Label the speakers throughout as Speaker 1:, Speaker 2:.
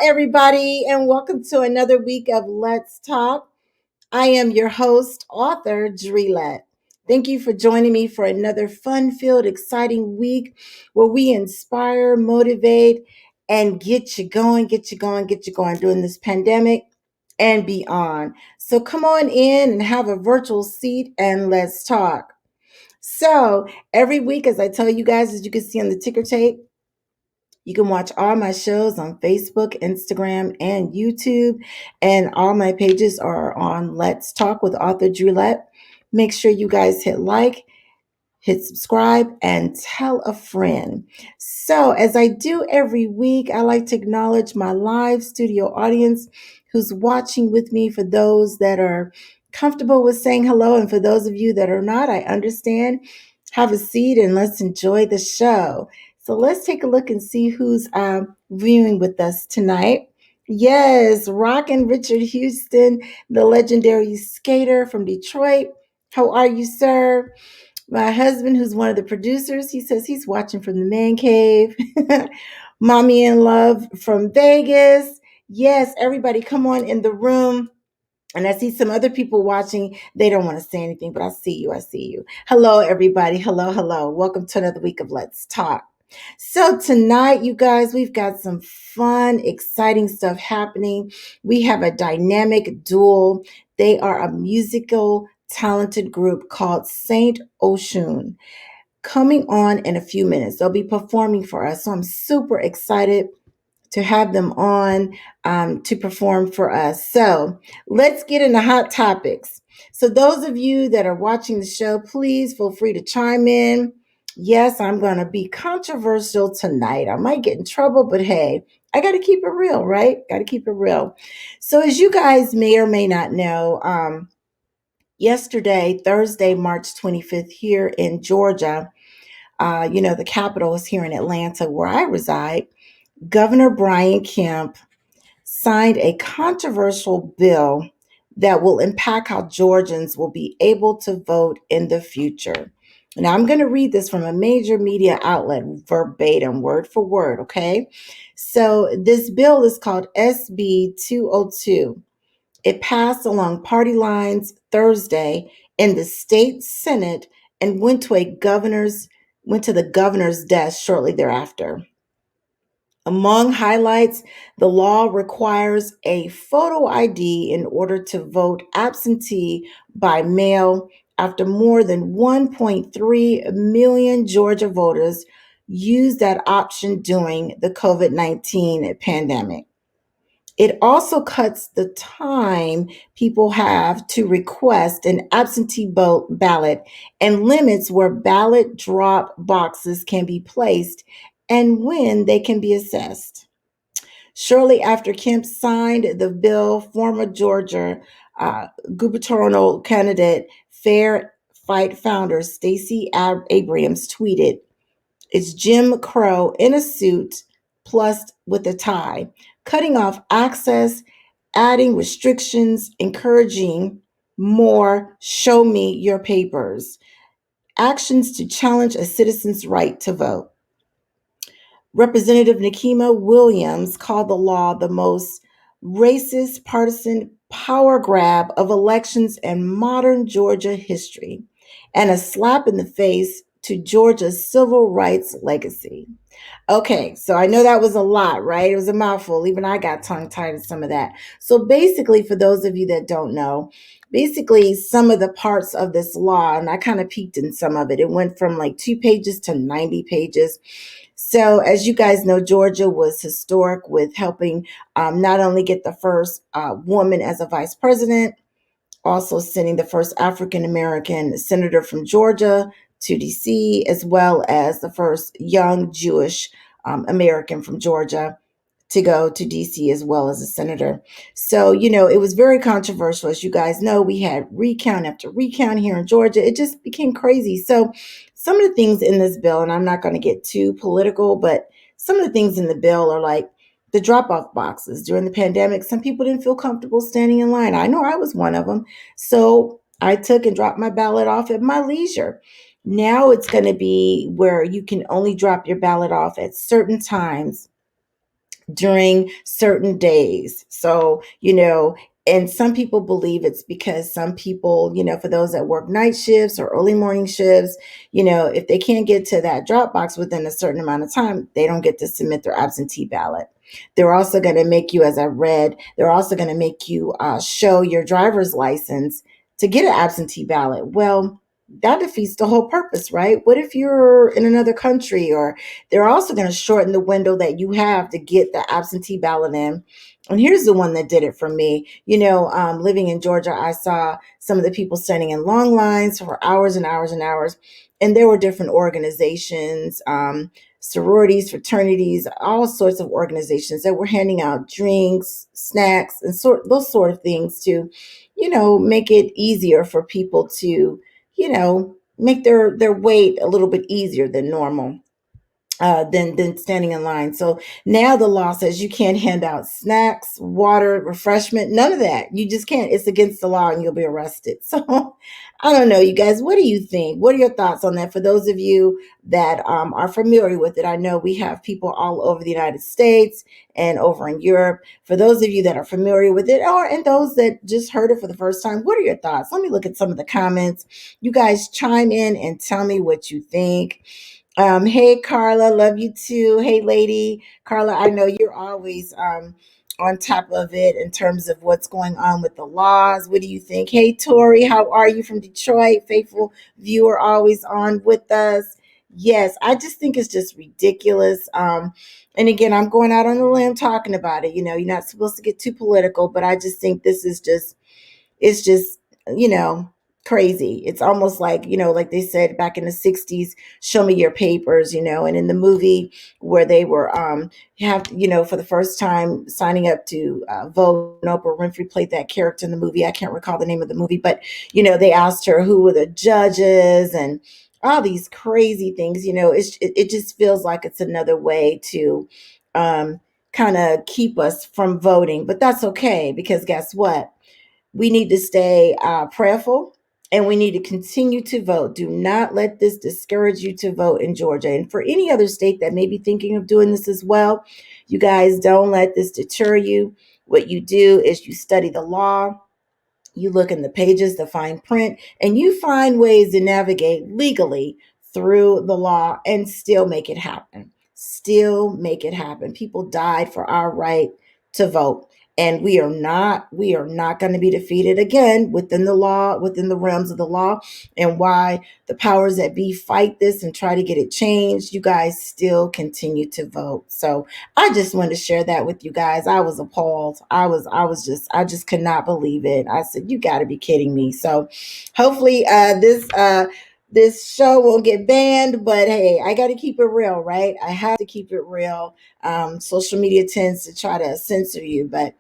Speaker 1: everybody, and welcome to another week of Let's Talk. I am your host, author Dreelette. Thank you for joining me for another fun-filled, exciting week where we inspire, motivate, and get you going during this pandemic and beyond. So come on in and have a virtual seat and let's talk. So every week, as I tell you guys, as you can see on the ticker tape, you can watch all my shows on Facebook, Instagram, and YouTube. And all my pages are on Let's Talk with author Drulette. Make sure you guys hit like, hit subscribe, and tell a friend. So, as I do every week, I like to acknowledge my live studio audience who's watching with me. For those that are comfortable with saying hello, and for those of you that are not, I understand. Have a seat and let's enjoy the show. So, let's take a look and see who's viewing with us tonight. Yes, Rockin' Richard Houston, the legendary skater from Detroit. How are you, sir? My husband, who's one of the producers, he says he's watching from the man cave. Mommy in love from Vegas. Yes, everybody come on in the room. And I see some other people watching. They don't want to say anything, but I see you. I see you. Hello, everybody. Hello, hello. Welcome to another week of Let's Talk. So, tonight, you guys, we've got some fun, exciting stuff happening. We have a dynamic duo. They are a musical, talented group called St. Oshun coming on in a few minutes. They'll be performing for us. So, I'm super excited to have them on to perform for us. So let's get into hot topics. So, those of you that are watching the show, please feel free to chime in. Yes, I'm going to be controversial tonight. I might get in trouble, but hey, I got to keep it real, right? Got to keep it real. So, as you guys may or may not know, yesterday, Thursday, March 25th, here in Georgia, the capital is here in Atlanta, where I reside. Governor Brian Kemp signed a controversial bill that will impact how Georgians will be able to vote in the future. Now, I'm going to read this from a major media outlet verbatim, word for word, okay? So, this bill is called SB 202. It passed along party lines Thursday in the state Senate and went to the governor's desk shortly thereafter. Among highlights, the law requires a photo ID in order to vote absentee by mail after more than 1.3 million Georgia voters used that option during the COVID 19 pandemic. It also cuts the time people have to request an absentee ballot and limits where ballot drop boxes can be placed and when they can be assessed. Shortly after Kemp signed the bill, former Georgia gubernatorial candidate, Fair Fight founder Stacey Abrams tweeted, "It's Jim Crow in a suit plus with a tie, cutting off access, adding restrictions, encouraging more show me your papers, actions to challenge a citizen's right to vote." Representative Nikema Williams called the law the most racist partisan power grab of elections in modern Georgia history and a slap in the face to Georgia's civil rights legacy. Okay, so I know that was a lot, right? It was a mouthful. Even I got tongue tied in some of that. So basically, for those of you that don't know, basically some of the parts of this law, and I kind of peeked in some of it, it went from like 2 pages to 90 pages. So, as you guys know, Georgia was historic with helping not only get the first woman as a vice president, also sending the first African American senator from Georgia to DC, as well as the first young Jewish American from Georgia to go to DC as well as a senator. So, it was very controversial. As you guys know, we had recount after recount here in Georgia. It just became crazy. So, some of the things in this bill, and I'm not going to get too political, but some of the things in the bill are like the drop off boxes. During the pandemic, some people didn't feel comfortable standing in line. I know I was one of them. So, I took and dropped my ballot off at my leisure. Now it's going to be where you can only drop your ballot off at certain times during certain days. So, and some people believe it's because some people, for those that work night shifts or early morning shifts, if they can't get to that drop box within a certain amount of time, they don't get to submit their absentee ballot. They're also going to make you, as I read, they're also going to make you show your driver's license to get an absentee ballot. Well, that defeats the whole purpose, right? What if you're in another country? Or they're also going to shorten the window that you have to get the absentee ballot in. And here's the one that did it for me. Living in Georgia, I saw some of the people standing in long lines for hours and hours and hours. And there were different organizations, sororities, fraternities, all sorts of organizations that were handing out drinks, snacks, and those sort of things to, make it easier for people to, make their wait a little bit easier than normal, than standing in line. So now the law says you can't hand out snacks, water, refreshment, none of that. You just can't. It's against the law and you'll be arrested. So I don't know, you guys. What do you think? What are your thoughts on that? For those of you that are familiar with it, I know we have people all over the United States and over in Europe. For those of you that are familiar with it, and those that just heard it for the first time, what are your thoughts? Let me look at some of the comments. You guys chime in and tell me what you think. Hey Carla, love you too. Hey lady, Carla, I know you're always on top of it in terms of what's going on with the laws. What do you think? Hey Tori, how are you from Detroit? Faithful viewer, always on with us. Yes, I just think it's just ridiculous. And again, I'm going out on a limb talking about it. You're not supposed to get too political, but I just think this is just it's just, you know, crazy. It's almost like, like they said back in the 60s, show me your papers, and in the movie where they were for the first time signing up to vote, and Oprah Winfrey played that character in the movie. I can't recall the name of the movie, but they asked her who were the judges and all these crazy things. It just feels like it's another way to kind of keep us from voting, but that's okay, because guess what? We need to stay prayerful, and we need to continue to vote. Do not let this discourage you to vote in Georgia. And for any other state that may be thinking of doing this as well, you guys don't let this deter you. What you do is you study the law, you look in the pages, the fine print, and you find ways to navigate legally through the law and still make it happen. Still make it happen. People died for our right to vote. And we are not going to be defeated again within the law, within the realms of the law. And why the powers that be fight this and try to get it changed, you guys still continue to vote. So I just wanted to share that with you guys. I was appalled. I just could not believe it. I said, you got to be kidding me. So hopefully this show won't get banned, but hey, I got to keep it real, right? I have to keep it real. Social media tends to try to censor you, but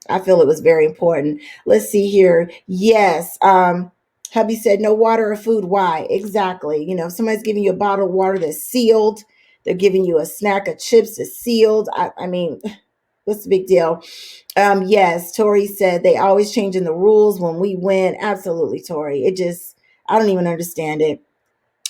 Speaker 1: I feel it was very important. Let's see here. Yes. Hubby said no water or food. Why? Exactly. If somebody's giving you a bottle of water that's sealed, they're giving you a snack of chips that's sealed. I mean, what's the big deal? Yes, Tori said they always changing the rules when we win. Absolutely, Tori. I don't even understand it.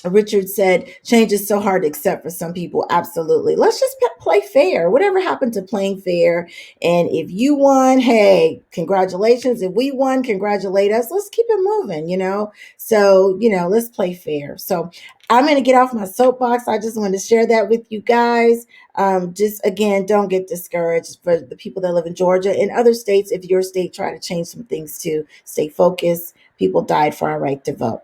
Speaker 1: Richard said, change is so hard to accept for some people. Absolutely. Let's just play fair. Whatever happened to playing fair? And if you won, hey, congratulations. If we won, congratulate us. Let's keep it moving. So, let's play fair. So I'm going to get off my soapbox. I just wanted to share that with you guys. Just again, don't get discouraged. For the people that live in Georgia and other states, if your state try to change some things too, stay focused. People died for our right to vote.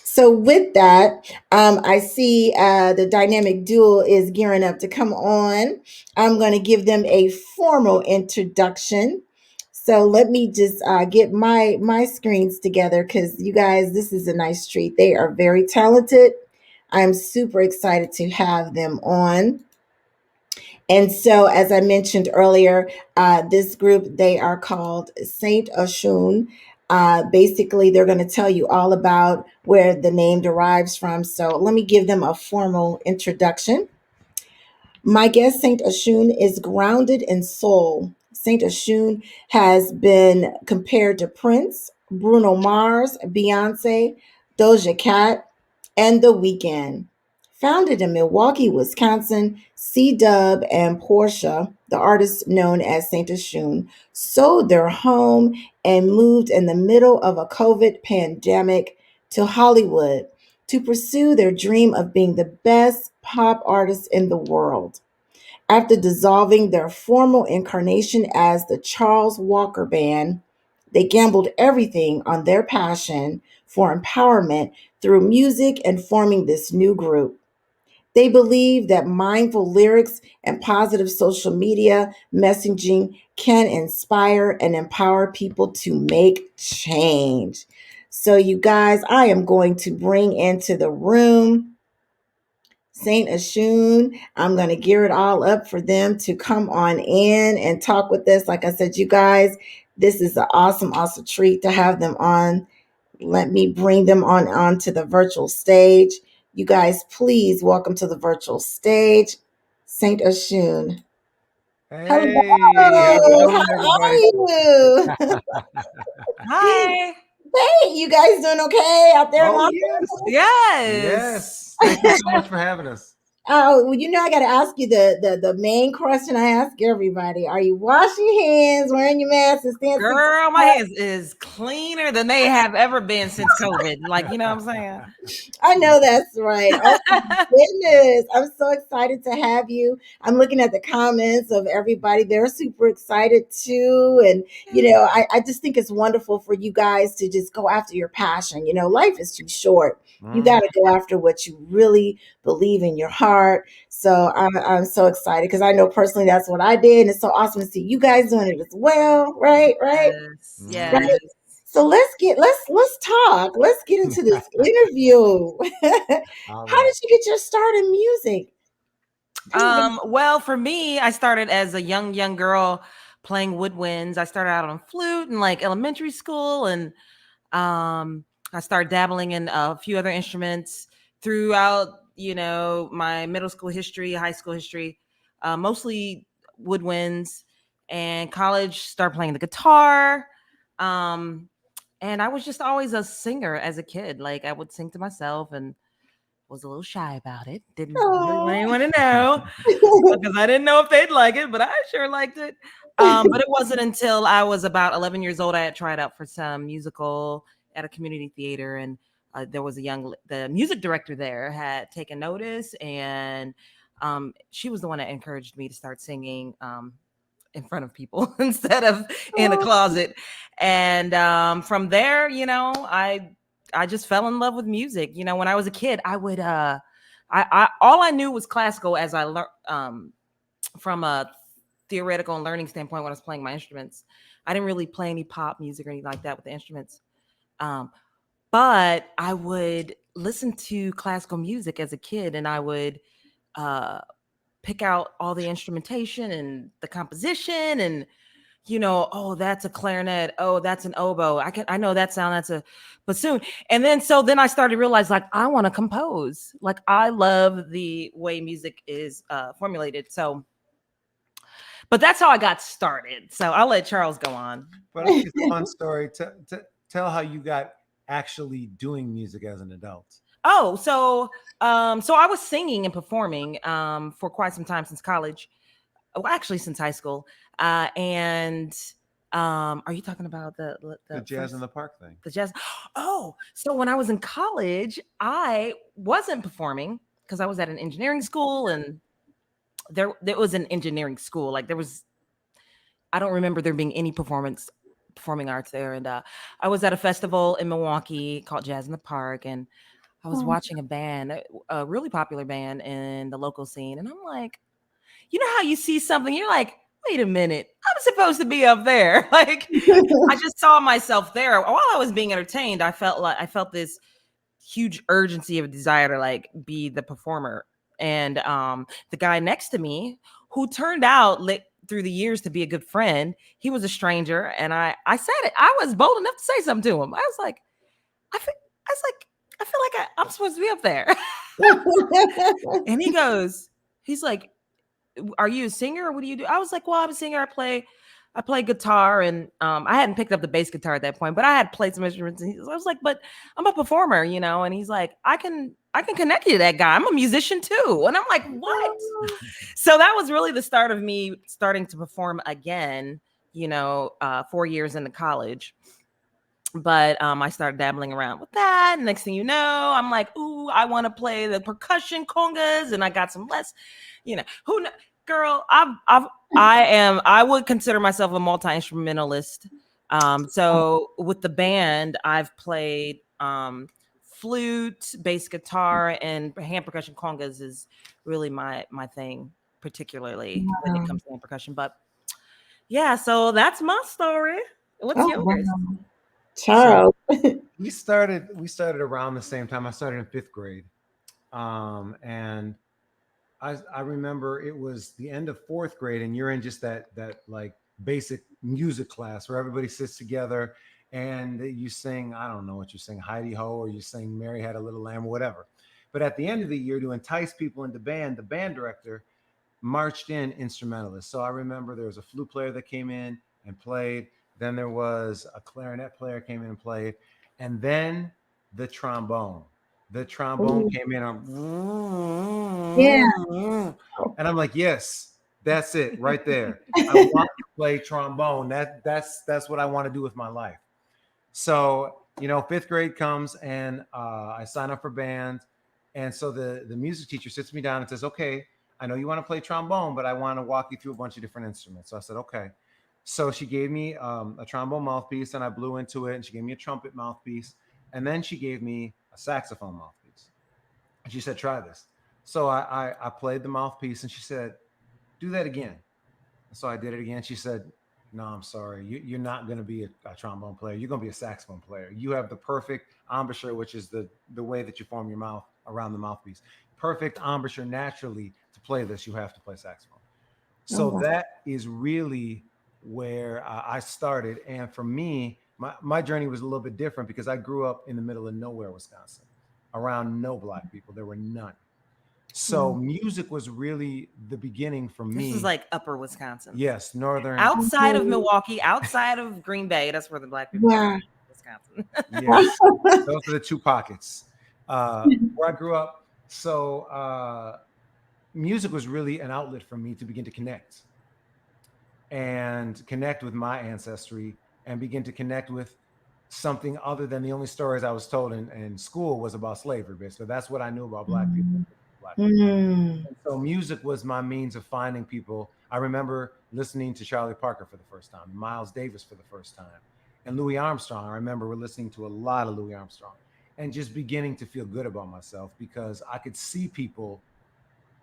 Speaker 1: So with that, I see the dynamic duo is gearing up to come on. I'm going to give them a formal introduction. So let me just get my screens together, because you guys, this is a nice treat. They are very talented. I'm super excited to have them on. And so, as I mentioned earlier, this group, they are called St.Oshun. Basically, they're going to tell you all about where the name derives from. So let me give them a formal introduction. My guest, St. Oshun, is grounded in soul. St. Oshun has been compared to Prince, Bruno Mars, Beyonce, Doja Cat, and The Weeknd. Founded in Milwaukee, Wisconsin, C Dub and Portia, the artist known as St. Oshun, sold their home and moved in the middle of a COVID pandemic to Hollywood to pursue their dream of being the best pop artist in the world. After dissolving their formal incarnation as the Charles Walker Band, they gambled everything on their passion for empowerment through music and forming this new group. They believe that mindful lyrics and positive social media messaging can inspire and empower people to make change. So, you guys, I am going to bring into the room St. Oshun. I'm going to gear it all up for them to come on in and talk with us. Like I said, you guys, this is an awesome, awesome treat to have them on. Let me bring them on onto the virtual stage. You guys, please welcome to the virtual stage, St. Oshun.
Speaker 2: Hey, how's it
Speaker 1: Hello, how
Speaker 2: going,
Speaker 1: are
Speaker 2: everybody?
Speaker 1: you?
Speaker 3: Hi.
Speaker 1: Hey, you guys doing okay out there in
Speaker 2: Oh,
Speaker 1: Los
Speaker 2: yes.
Speaker 1: Angeles?
Speaker 3: Yes.
Speaker 2: Yes. Thank you so much for having us.
Speaker 1: Oh, well, I got to ask you the main question I ask everybody: are you washing your hands, wearing your mask, and staying 6
Speaker 3: Girl, my hands is cleaner than they have ever been since COVID. Like, you know what I'm
Speaker 1: I know that's right. Oh my
Speaker 3: saying?
Speaker 1: goodness. I'm so excited to have you. I'm looking at the comments of everybody. They're super excited too. And, I just think it's wonderful for you guys to just go after your passion. Life is too short. You got
Speaker 2: Mm.
Speaker 1: to go after what you really believe in your heart. So I'm so excited because I know personally that's what I did. And it's so awesome to see you guys doing it as well. Right, right.
Speaker 3: Yes.
Speaker 1: Right.
Speaker 2: Mm.
Speaker 3: Yes.
Speaker 1: So let's talk. Let's get into this interview.
Speaker 2: All
Speaker 1: How
Speaker 2: right.
Speaker 1: did you get your start in music?
Speaker 3: Well, for me, I started as a young girl playing woodwinds. I started out on flute in like elementary school, and I started dabbling in a few other instruments throughout, my middle school history, high school history, mostly woodwinds, and college. Started playing the guitar, um, and I was just always a singer as a kid. Like I would sing to myself and was a little shy about it. Didn't really want
Speaker 1: Oh.
Speaker 3: anyone to know because I didn't know if they'd like it, but I sure liked it. But it wasn't until I was about 11 years old I had tried out for some musical at a community theater, and there was the music director there had taken notice, and she was the one that encouraged me to start singing. In front of people instead of in a closet, and from there, I just fell in love with music. When I was a kid, I would I all I knew was classical as I learned from a theoretical and learning standpoint when I was playing my instruments. I didn't really play any pop music or anything like that with the instruments. Um, but I would listen to classical music as a kid, and I would uh, pick out all the instrumentation and the composition, and oh, that's a clarinet. Oh, that's an oboe. I know that sound. That's a bassoon. And then I started to realize like I want to compose. Like I love the way music is formulated. So, but that's how I got started. So I'll let Charles go on.
Speaker 2: But I think it's a fun story. Tell how you got actually doing music as an adult.
Speaker 3: Oh, so I was singing and performing for quite some time since college. Well, actually since high school. And are you talking about
Speaker 2: The
Speaker 3: the
Speaker 2: jazz in
Speaker 3: first
Speaker 2: the park thing.
Speaker 3: the jazz? Oh, so when I was in college, I wasn't performing because I was at an engineering school, and there was an engineering school. Like there was, I don't remember there being any performing arts there. And I was at a festival in Milwaukee called Jazz in the Park, and I was watching a band, a really popular band in the local scene, and I'm like, you know how you see something, you're like, wait a minute, I'm supposed to be up there. Like I just saw myself there. While I was being entertained, I felt this huge urgency of desire to like be the performer. And the guy next to me, who turned out through the years to be a good friend, he was a stranger, and I said it. I was bold enough to say something to him. I was like, I feel, I was like, I feel like I'm supposed to be up there. And he's like, are you a singer or what do you do? I was like, well, I'm a singer. I play I play guitar, and I hadn't picked up the bass guitar at that point, but I had played some instruments. And I was like, "But I'm a performer, you know." And he's like, "I can connect you to that guy. I'm a musician too." And I'm like, "What?" So that was really the start of me starting to perform again. 4 years into college, but I started dabbling around with that. Next thing you know, I'm like, "Ooh, I want to play the percussion congas," and I got some less. Who girl, I would consider myself a multi-instrumentalist. So with the band, I've played flute, bass guitar, and hand percussion congas is really my thing, particularly when it
Speaker 1: Wow.
Speaker 3: comes to hand percussion. But yeah, so that's my story. What's
Speaker 1: Oh,
Speaker 3: yours?
Speaker 1: wow.
Speaker 2: So
Speaker 1: Charles.
Speaker 2: we started around the same time. I started in fifth grade, and I remember it was the end of fourth grade, and you're in just that like basic music class where everybody sits together and you sing. I don't know what you sing, Heidi Ho, or you sing Mary Had a Little Lamb, or whatever. But at the end of the year, to entice people into band, the band director marched in instrumentalists. So I remember there was a flute player that came in and played. Then there was a clarinet player came in and played, and then the trombone. The trombone
Speaker 1: Ooh,
Speaker 2: came in
Speaker 1: yeah.
Speaker 2: on, and I'm like, yes, that's it right there. I want to play trombone. That's what I want to do with my life. So fifth grade comes, and I sign up for band, and so the music teacher sits me down and says, "Okay, I know you want to play trombone, but I want to walk you through a bunch of different instruments." So I said, "Okay." So she gave me a trombone mouthpiece, and I blew into it, and she gave me a trumpet mouthpiece, and then she gave me a saxophone mouthpiece, and she said, "Try this." So I played the mouthpiece, and she said, "Do that again." So I did it again. She said, "No, I'm sorry. You're not going to be a trombone player. You're going to be a saxophone player. You have the perfect embouchure, which is the way that you form your mouth around the mouthpiece. Perfect embouchure naturally to play this. You have to play saxophone."
Speaker 1: Oh,
Speaker 2: So
Speaker 1: wow.
Speaker 2: that is really where I started. And for me, my journey was a little bit different because I grew up in the middle of nowhere, Wisconsin, around no black people. There were none. So
Speaker 1: Mm.
Speaker 2: music was really the beginning for
Speaker 3: This is
Speaker 2: me.
Speaker 3: like upper Wisconsin.
Speaker 2: Yes, northern.
Speaker 3: Outside of Milwaukee, outside of Green Bay, that's where the black people are.
Speaker 1: Wow.
Speaker 3: Wisconsin.
Speaker 2: Yes, those are the two pockets where I grew up. So music was really an outlet for me to begin to connect with my ancestry, and begin to connect with something other than the only stories I was told in school was about slavery. Basically, that's what I knew about black people.
Speaker 1: Mm.
Speaker 2: Black people.
Speaker 1: Mm.
Speaker 2: And so music was my means of finding people. I remember listening to Charlie Parker for the first time, Miles Davis for the first time, and Louis Armstrong. I remember we're listening to a lot of Louis Armstrong, and just beginning to feel good about myself because I could see people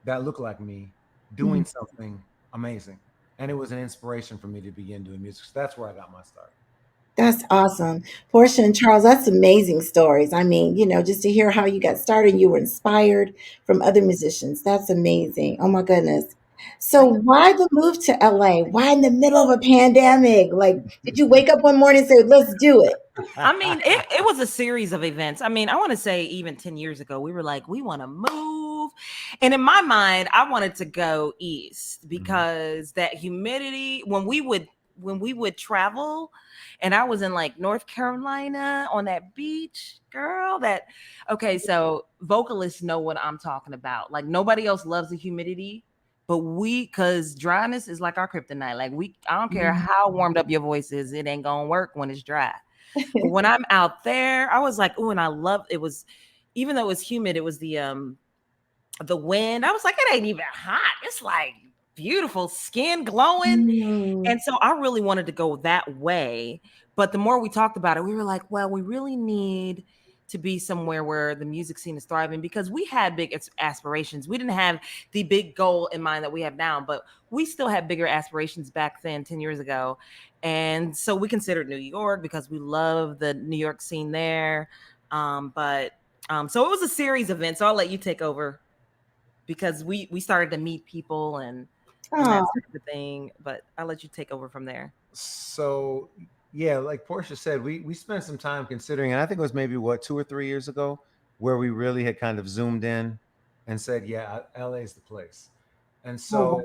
Speaker 2: that look like me
Speaker 1: Mm.
Speaker 2: doing something amazing. And it was an inspiration for me to begin doing music. So that's where I got my start.
Speaker 1: That's awesome. Portia and Charles, that's amazing stories. I mean, just to hear how you got started, you were inspired from other musicians. That's amazing. Oh my goodness. So
Speaker 3: Thank
Speaker 1: why the move to LA? Why in the middle of a pandemic? Like, did you wake up one morning and say, let's do it?
Speaker 3: I mean, it was a series of events. I mean, I want to say even 10 years ago, we were like, we want to move. And in my mind, I wanted to go east
Speaker 2: Mhm.
Speaker 3: because that humidity, when we would travel, and I was in like North Carolina on that beach, girl, okay, so vocalists know what I'm talking about. Like nobody else loves the humidity. But cause dryness is like our kryptonite. Like I don't care
Speaker 1: Mm.
Speaker 3: how warmed up your voice is, it ain't gonna work when it's dry. But when I'm out there, I was like, "Ooh," and I love it was even though it was humid, it was the wind. I was like, "It ain't even hot. It's like beautiful, skin glowing."
Speaker 1: Mm.
Speaker 3: And so I really wanted to go that way. But the more we talked about it, we were like, well, we really need to be somewhere where the music scene is thriving because we had big aspirations. We didn't have the big goal in mind that we have now, but we still had bigger aspirations back then, 10 years ago. And so we considered New York because we love the New York scene there. But so it was a series of events. So I'll let you take over because we started to meet people and
Speaker 1: Oh,
Speaker 3: that sort of thing. But I'll let you take over from there.
Speaker 2: So yeah, like Portia said, we spent some time considering, and I think it was maybe what 2 or 3 years ago, where we really had kind of zoomed in and said, yeah, LA is the place. And
Speaker 1: oh,
Speaker 2: so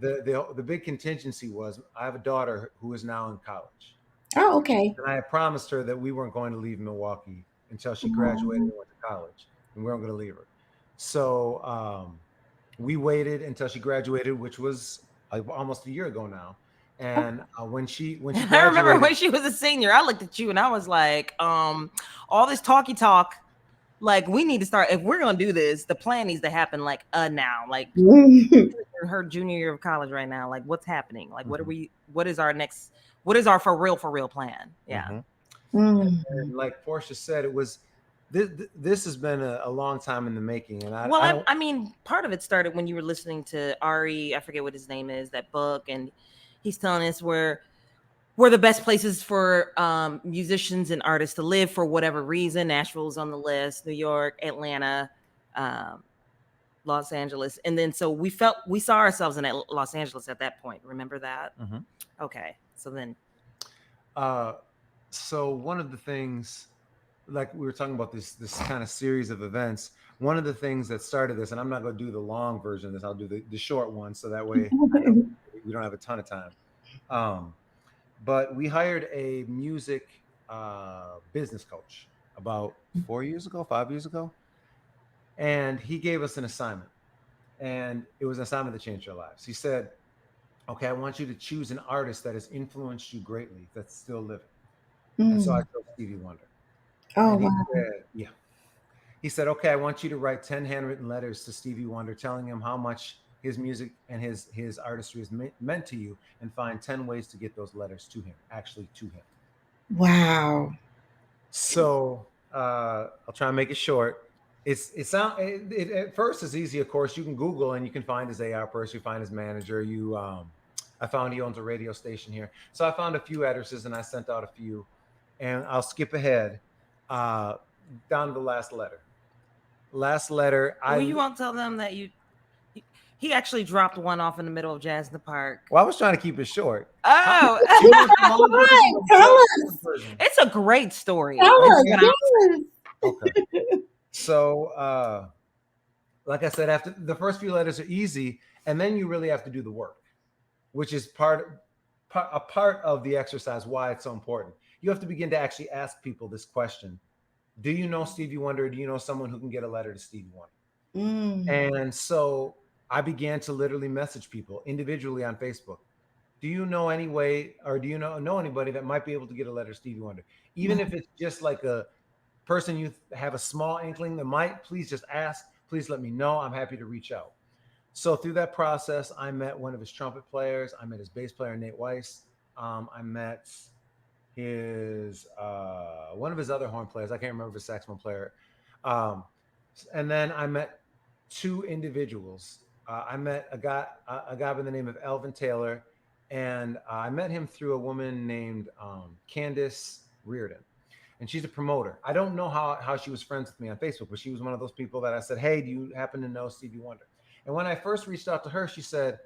Speaker 2: the big contingency was I have a daughter who is now in college,
Speaker 1: Oh, okay.
Speaker 2: and I had promised her that we weren't going to leave Milwaukee until she graduated
Speaker 1: Oh.
Speaker 2: and went to college, and we weren't going to leave her. So we waited until she graduated, which was almost a year ago now. And when she
Speaker 3: And I remember
Speaker 2: graduated,
Speaker 3: when she was a senior, I looked at you and I was like, all this talky talk, like we need to start. If we're gonna do this, the plan needs to happen like now. Like in her junior year of college right now. Like what's happening? Like what are
Speaker 2: Mhm.
Speaker 3: we? What is our next? What is our for real plan? Yeah.
Speaker 2: Mhm.
Speaker 1: Mm.
Speaker 2: And like Portia said, it was this has been a long time in the making, and
Speaker 3: Well,
Speaker 2: I don't.
Speaker 3: I mean, part of it started when you were listening to Ari. I forget what his name is. That book, and he's telling us where the best places for musicians and artists to live for whatever reason. Nashville's on the list, New York, Atlanta, um, Los Angeles. And then so we saw ourselves in Los Angeles at that point. Remember that?
Speaker 2: Mhm.
Speaker 3: Okay. So then
Speaker 2: Uh, so one of the things, like we were talking about this kind of series of events, one of the things that started this, and I'm not going to do the long version of this, I'll do the short one, so that way I know we don't have a ton of time. Um, but we hired a music business coach about 4 years ago, 5 years ago, and he gave us an assignment, and it was an assignment that changed our lives. He said, "Okay, I want you to choose an artist that has influenced you greatly, that's still living." And so I
Speaker 1: Mm.
Speaker 2: chose Stevie Wonder.
Speaker 1: Oh,
Speaker 2: And he
Speaker 1: wow.
Speaker 2: said, "Yeah." He said, "Okay, I want you to write 10 handwritten letters to Stevie Wonder telling him how much his music and his artistry has meant to you, and find 10 ways to get those letters to him, actually to him."
Speaker 1: Wow.
Speaker 2: So I'll try and make it short. At first it's easy. Of course, you can Google and you can find his AR person, you find his manager. I found he owns a radio station here, so I found a few addresses and I sent out a few. And I'll skip ahead uh, down to the last letter. Last letter.
Speaker 3: well, you won't tell them that he actually dropped one off in the middle of Jazz in the Park.
Speaker 2: Well, I was trying to keep it short.
Speaker 3: Oh,
Speaker 2: You want the long version
Speaker 1: Right.
Speaker 2: or the
Speaker 1: Tell
Speaker 2: short
Speaker 1: us.
Speaker 2: version?
Speaker 3: it's a great story.
Speaker 1: Tell us.
Speaker 2: Okay.
Speaker 1: Yes.
Speaker 2: Okay. So like I said, after the first few letters are easy, and then you really have to do the work, which is a part of the exercise. Why it's so important. You have to begin to actually ask people this question: do you know Stevie Wonder? Do you know someone who can get a letter to Stevie Wonder?
Speaker 1: Mm.
Speaker 2: And so I began to literally message people individually on Facebook. Do you know any way, or do you know anybody that might be able to get a letter to Stevie Wonder? Even if it's just like a person you have a small inkling that might, please just ask. Please let me know. I'm happy to reach out. So through that process, I met one of his trumpet players. I met his bass player, Nate Weiss. I met his one of his other horn players. I can't remember his saxophone player. Um, and then I met two individuals. I met a guy by the name of Elvin Taylor, and I met him through a woman named Candace Reardon, and she's a promoter. I don't know how she was friends with me on Facebook, but she was one of those people that I said, "Hey, do you happen to know Stevie Wonder?" And when I first reached out to her, she said,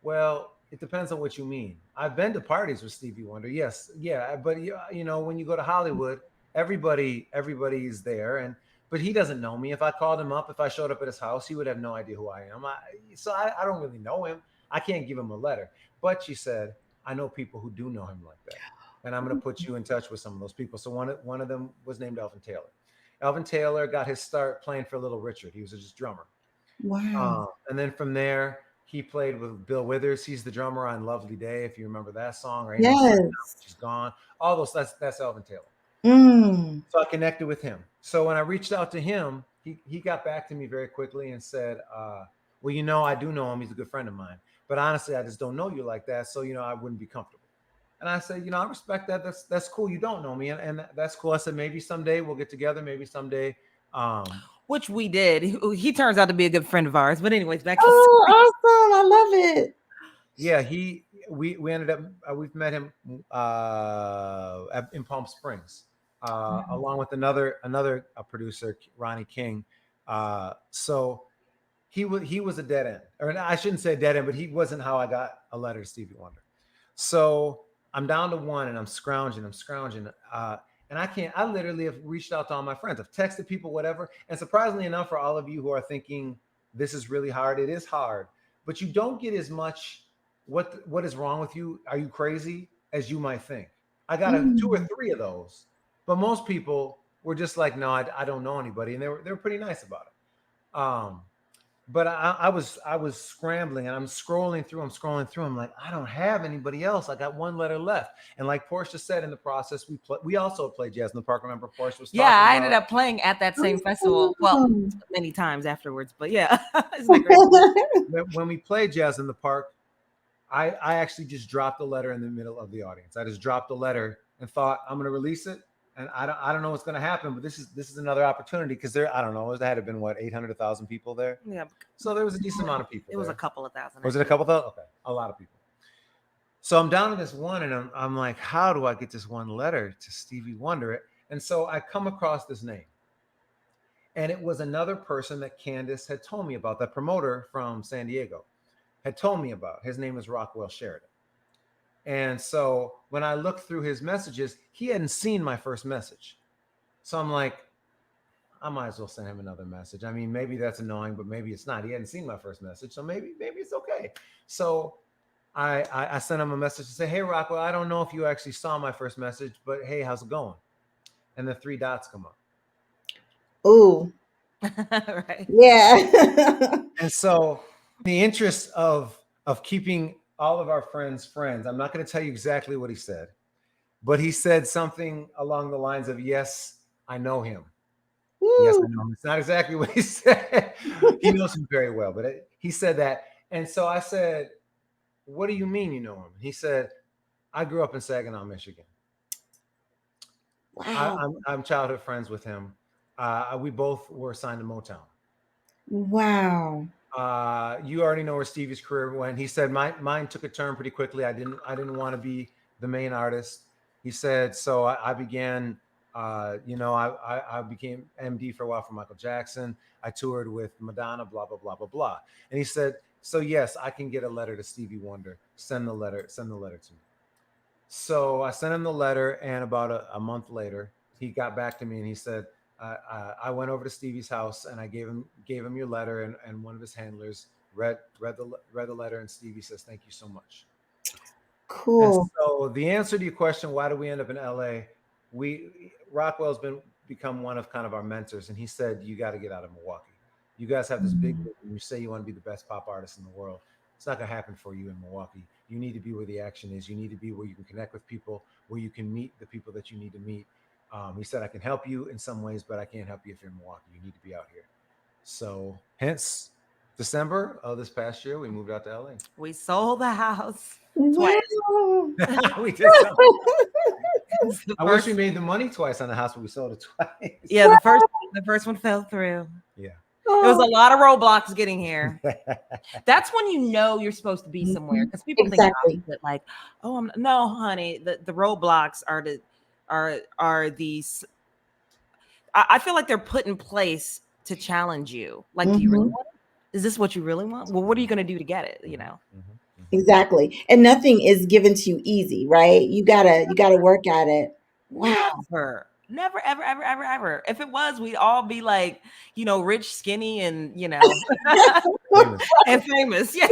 Speaker 2: "Well, it depends on what you mean. I've been to parties with Stevie Wonder, yes, yeah, but when you go to Hollywood, everybody is there, and but he doesn't know me. If I called him up, if I showed up at his house, he would have no idea who I am. I don't really know him. I can't give him a letter." But she said, "I know people who do know him like that, and I'm going to put you in touch with some of those people." So one of them was named Elvin Taylor. Elvin Taylor got his start playing for Little Richard. He was just drummer.
Speaker 1: Wow.
Speaker 2: And then from there, he played with Bill Withers. He's the drummer on "Lovely Day," if you remember that song, or "Ain't No Sunshine
Speaker 1: Yes.
Speaker 2: When She's Gone." All those. That's Elvin Taylor.
Speaker 1: Mm.
Speaker 2: So I connected with him. So when I reached out to him, he got back to me very quickly and said, "Well, I do know him. He's a good friend of mine. But honestly, I just don't know you like that. So I wouldn't be comfortable." And I said, "I respect that. That's cool. You don't know me, and that's cool." I said, "Maybe someday we'll get together. Maybe someday."
Speaker 3: Which we did. He turns out to be a good friend of ours. But anyways, back to the story.
Speaker 1: Oh, awesome. I love it.
Speaker 2: Yeah, we ended up we've met him in Palm Springs, along with another producer, Ronnie King. So he was a dead end, or I shouldn't say dead end, but he wasn't how I got a letter to Stevie Wonder. So I'm down to one, and I'm scrounging, and I literally have reached out to all my friends. I've texted people, whatever. And surprisingly enough, for all of you who are thinking this is really hard, it is hard, but you don't get as much what is wrong with you? Are you crazy? As you might think. I got two or
Speaker 1: Mm.
Speaker 2: three of those, but most people were just like, no, I don't know anybody, and they were pretty nice about it. But I was scrambling and I'm scrolling through. I'm like, I don't have anybody else. I got one letter left. And like Portia said, in the process, we also played Jazz in the Park. Remember, Portia was
Speaker 3: Yeah,
Speaker 2: talking
Speaker 3: I ended
Speaker 2: about
Speaker 3: up playing at that same festival. Well,
Speaker 1: Oh.
Speaker 3: many times afterwards, but yeah, isn't that crazy?
Speaker 2: when we played Jazz in the Park. I actually just dropped a letter in the middle of the audience. I just dropped a letter and thought I'm going to release it, and I don't know what's going to happen, but this is another opportunity because there I don't know there had been what 800,000 people there,
Speaker 3: Yeah,
Speaker 2: so there was a decent amount of people
Speaker 3: it was a
Speaker 2: there.
Speaker 3: couple of thousand.
Speaker 2: Was it a couple thousand? Okay, a lot of people. So I'm down to this one, and I'm like, how do I get this one letter to Stevie Wonder? And so I come across this name, and it was another person that Candace had told me about, that promoter from San Diego had told me about. His name is Rockwell Sheridan. And so when I looked through his messages, he hadn't seen my first message. So I'm like, I might as well send him another message. I mean, maybe that's annoying, but maybe it's not. He hadn't seen my first message, so maybe it's okay. So I sent him a message to say, hey Rockwell, I don't know if you actually saw my first message, but hey, how's it going? And the three dots come up.
Speaker 1: Ooh,
Speaker 3: Right.
Speaker 1: yeah.
Speaker 2: And so, in the interest of keeping all of our friends, I'm not going to tell you exactly what he said, but he said something along the lines of, "Yes, I know him. Yes, I
Speaker 1: Woo.
Speaker 2: know him." It's not exactly what he said. He knows him very well, but he said that. And so I said, "What do you mean you know him?" He said, "I grew up in Saginaw, Michigan.
Speaker 1: Wow.
Speaker 2: I'm childhood friends with him. We both were signed to Motown."
Speaker 1: Wow.
Speaker 2: You already know where Stevie's career went. He said mine took a turn pretty quickly. I didn't want to be the main artist. He said so. I began. I became MD for a while for Michael Jackson. I toured with Madonna. Blah blah blah blah blah. And he said, so yes, I can get a letter to Stevie Wonder. Send the letter. Send the letter to me. So I sent him the letter, and about a month later, he got back to me and he said, I went over to Stevie's house and I gave him your letter, and one of his handlers read the letter, and Stevie says, thank you so much. And
Speaker 1: Cool.
Speaker 2: so the answer to your question, why do we end up in LA? Rockwell's become one of kind of our mentors, and he said, you got to get out of Milwaukee. You guys have this big
Speaker 1: Mm.
Speaker 2: vision. You say you want to be the best pop artist in the world. It's not going to happen for you in Milwaukee. You need to be where the action is. You need to be where you can connect with people, where you can meet the people that you need to meet. He said, I can help you in some ways, but I can't help you if you're in Milwaukee. You need to be out here. So, hence, December of this past year, we moved out to LA.
Speaker 3: We sold the house twice.
Speaker 1: Wow.
Speaker 2: We did something.
Speaker 3: The
Speaker 2: I wish
Speaker 3: first,
Speaker 2: we made the money twice on the house, but we sold it twice.
Speaker 3: yeah, the first one fell through.
Speaker 2: Yeah.
Speaker 3: It was
Speaker 1: Oh,
Speaker 3: a lot of roadblocks getting here. That's when you know you're supposed to be somewhere, because people think the
Speaker 1: exactly.
Speaker 3: opposite, like, oh, no, honey. The roadblocks are these. I feel like they're put in place to challenge you. Like, do you really
Speaker 1: Hmm.
Speaker 3: want it? Is this what you really want? Well, what are you going to do to get it?
Speaker 1: Exactly. And nothing is given to you easy, right? You gotta work at it. Wow.
Speaker 3: Never, never, ever, ever, ever, ever. If it was, we'd all be like, rich, skinny, and
Speaker 2: Famous.
Speaker 3: and famous. Yeah.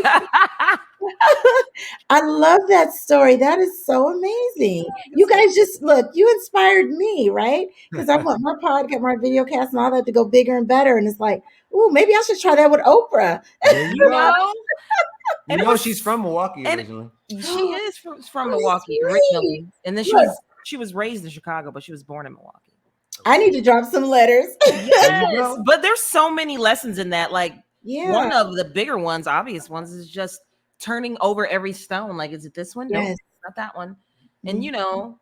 Speaker 1: I love that story. That is so amazing. You guys just look, you inspired me, right? Because I want my podcast, my video cast, and all that to go bigger and better. And it's like, oh, maybe I should try that with Oprah.
Speaker 2: There you
Speaker 3: You
Speaker 2: go.
Speaker 3: know, and it was,
Speaker 2: She's from Milwaukee
Speaker 3: and
Speaker 2: originally.
Speaker 3: she is from
Speaker 1: Oh, that's
Speaker 3: Milwaukee
Speaker 1: sweet.
Speaker 3: originally, and then she
Speaker 1: Look,
Speaker 3: was raised in Chicago, but she was born in Milwaukee.
Speaker 1: I need to drop some letters.
Speaker 2: There you
Speaker 3: Yes,
Speaker 2: go.
Speaker 3: but there's so many lessons in that. Like,
Speaker 1: Yeah.
Speaker 3: one of the bigger ones, obvious ones, is just turning over every stone. Like, is it this one? Nope,
Speaker 1: Yes.
Speaker 3: not that one. And
Speaker 1: Mhm.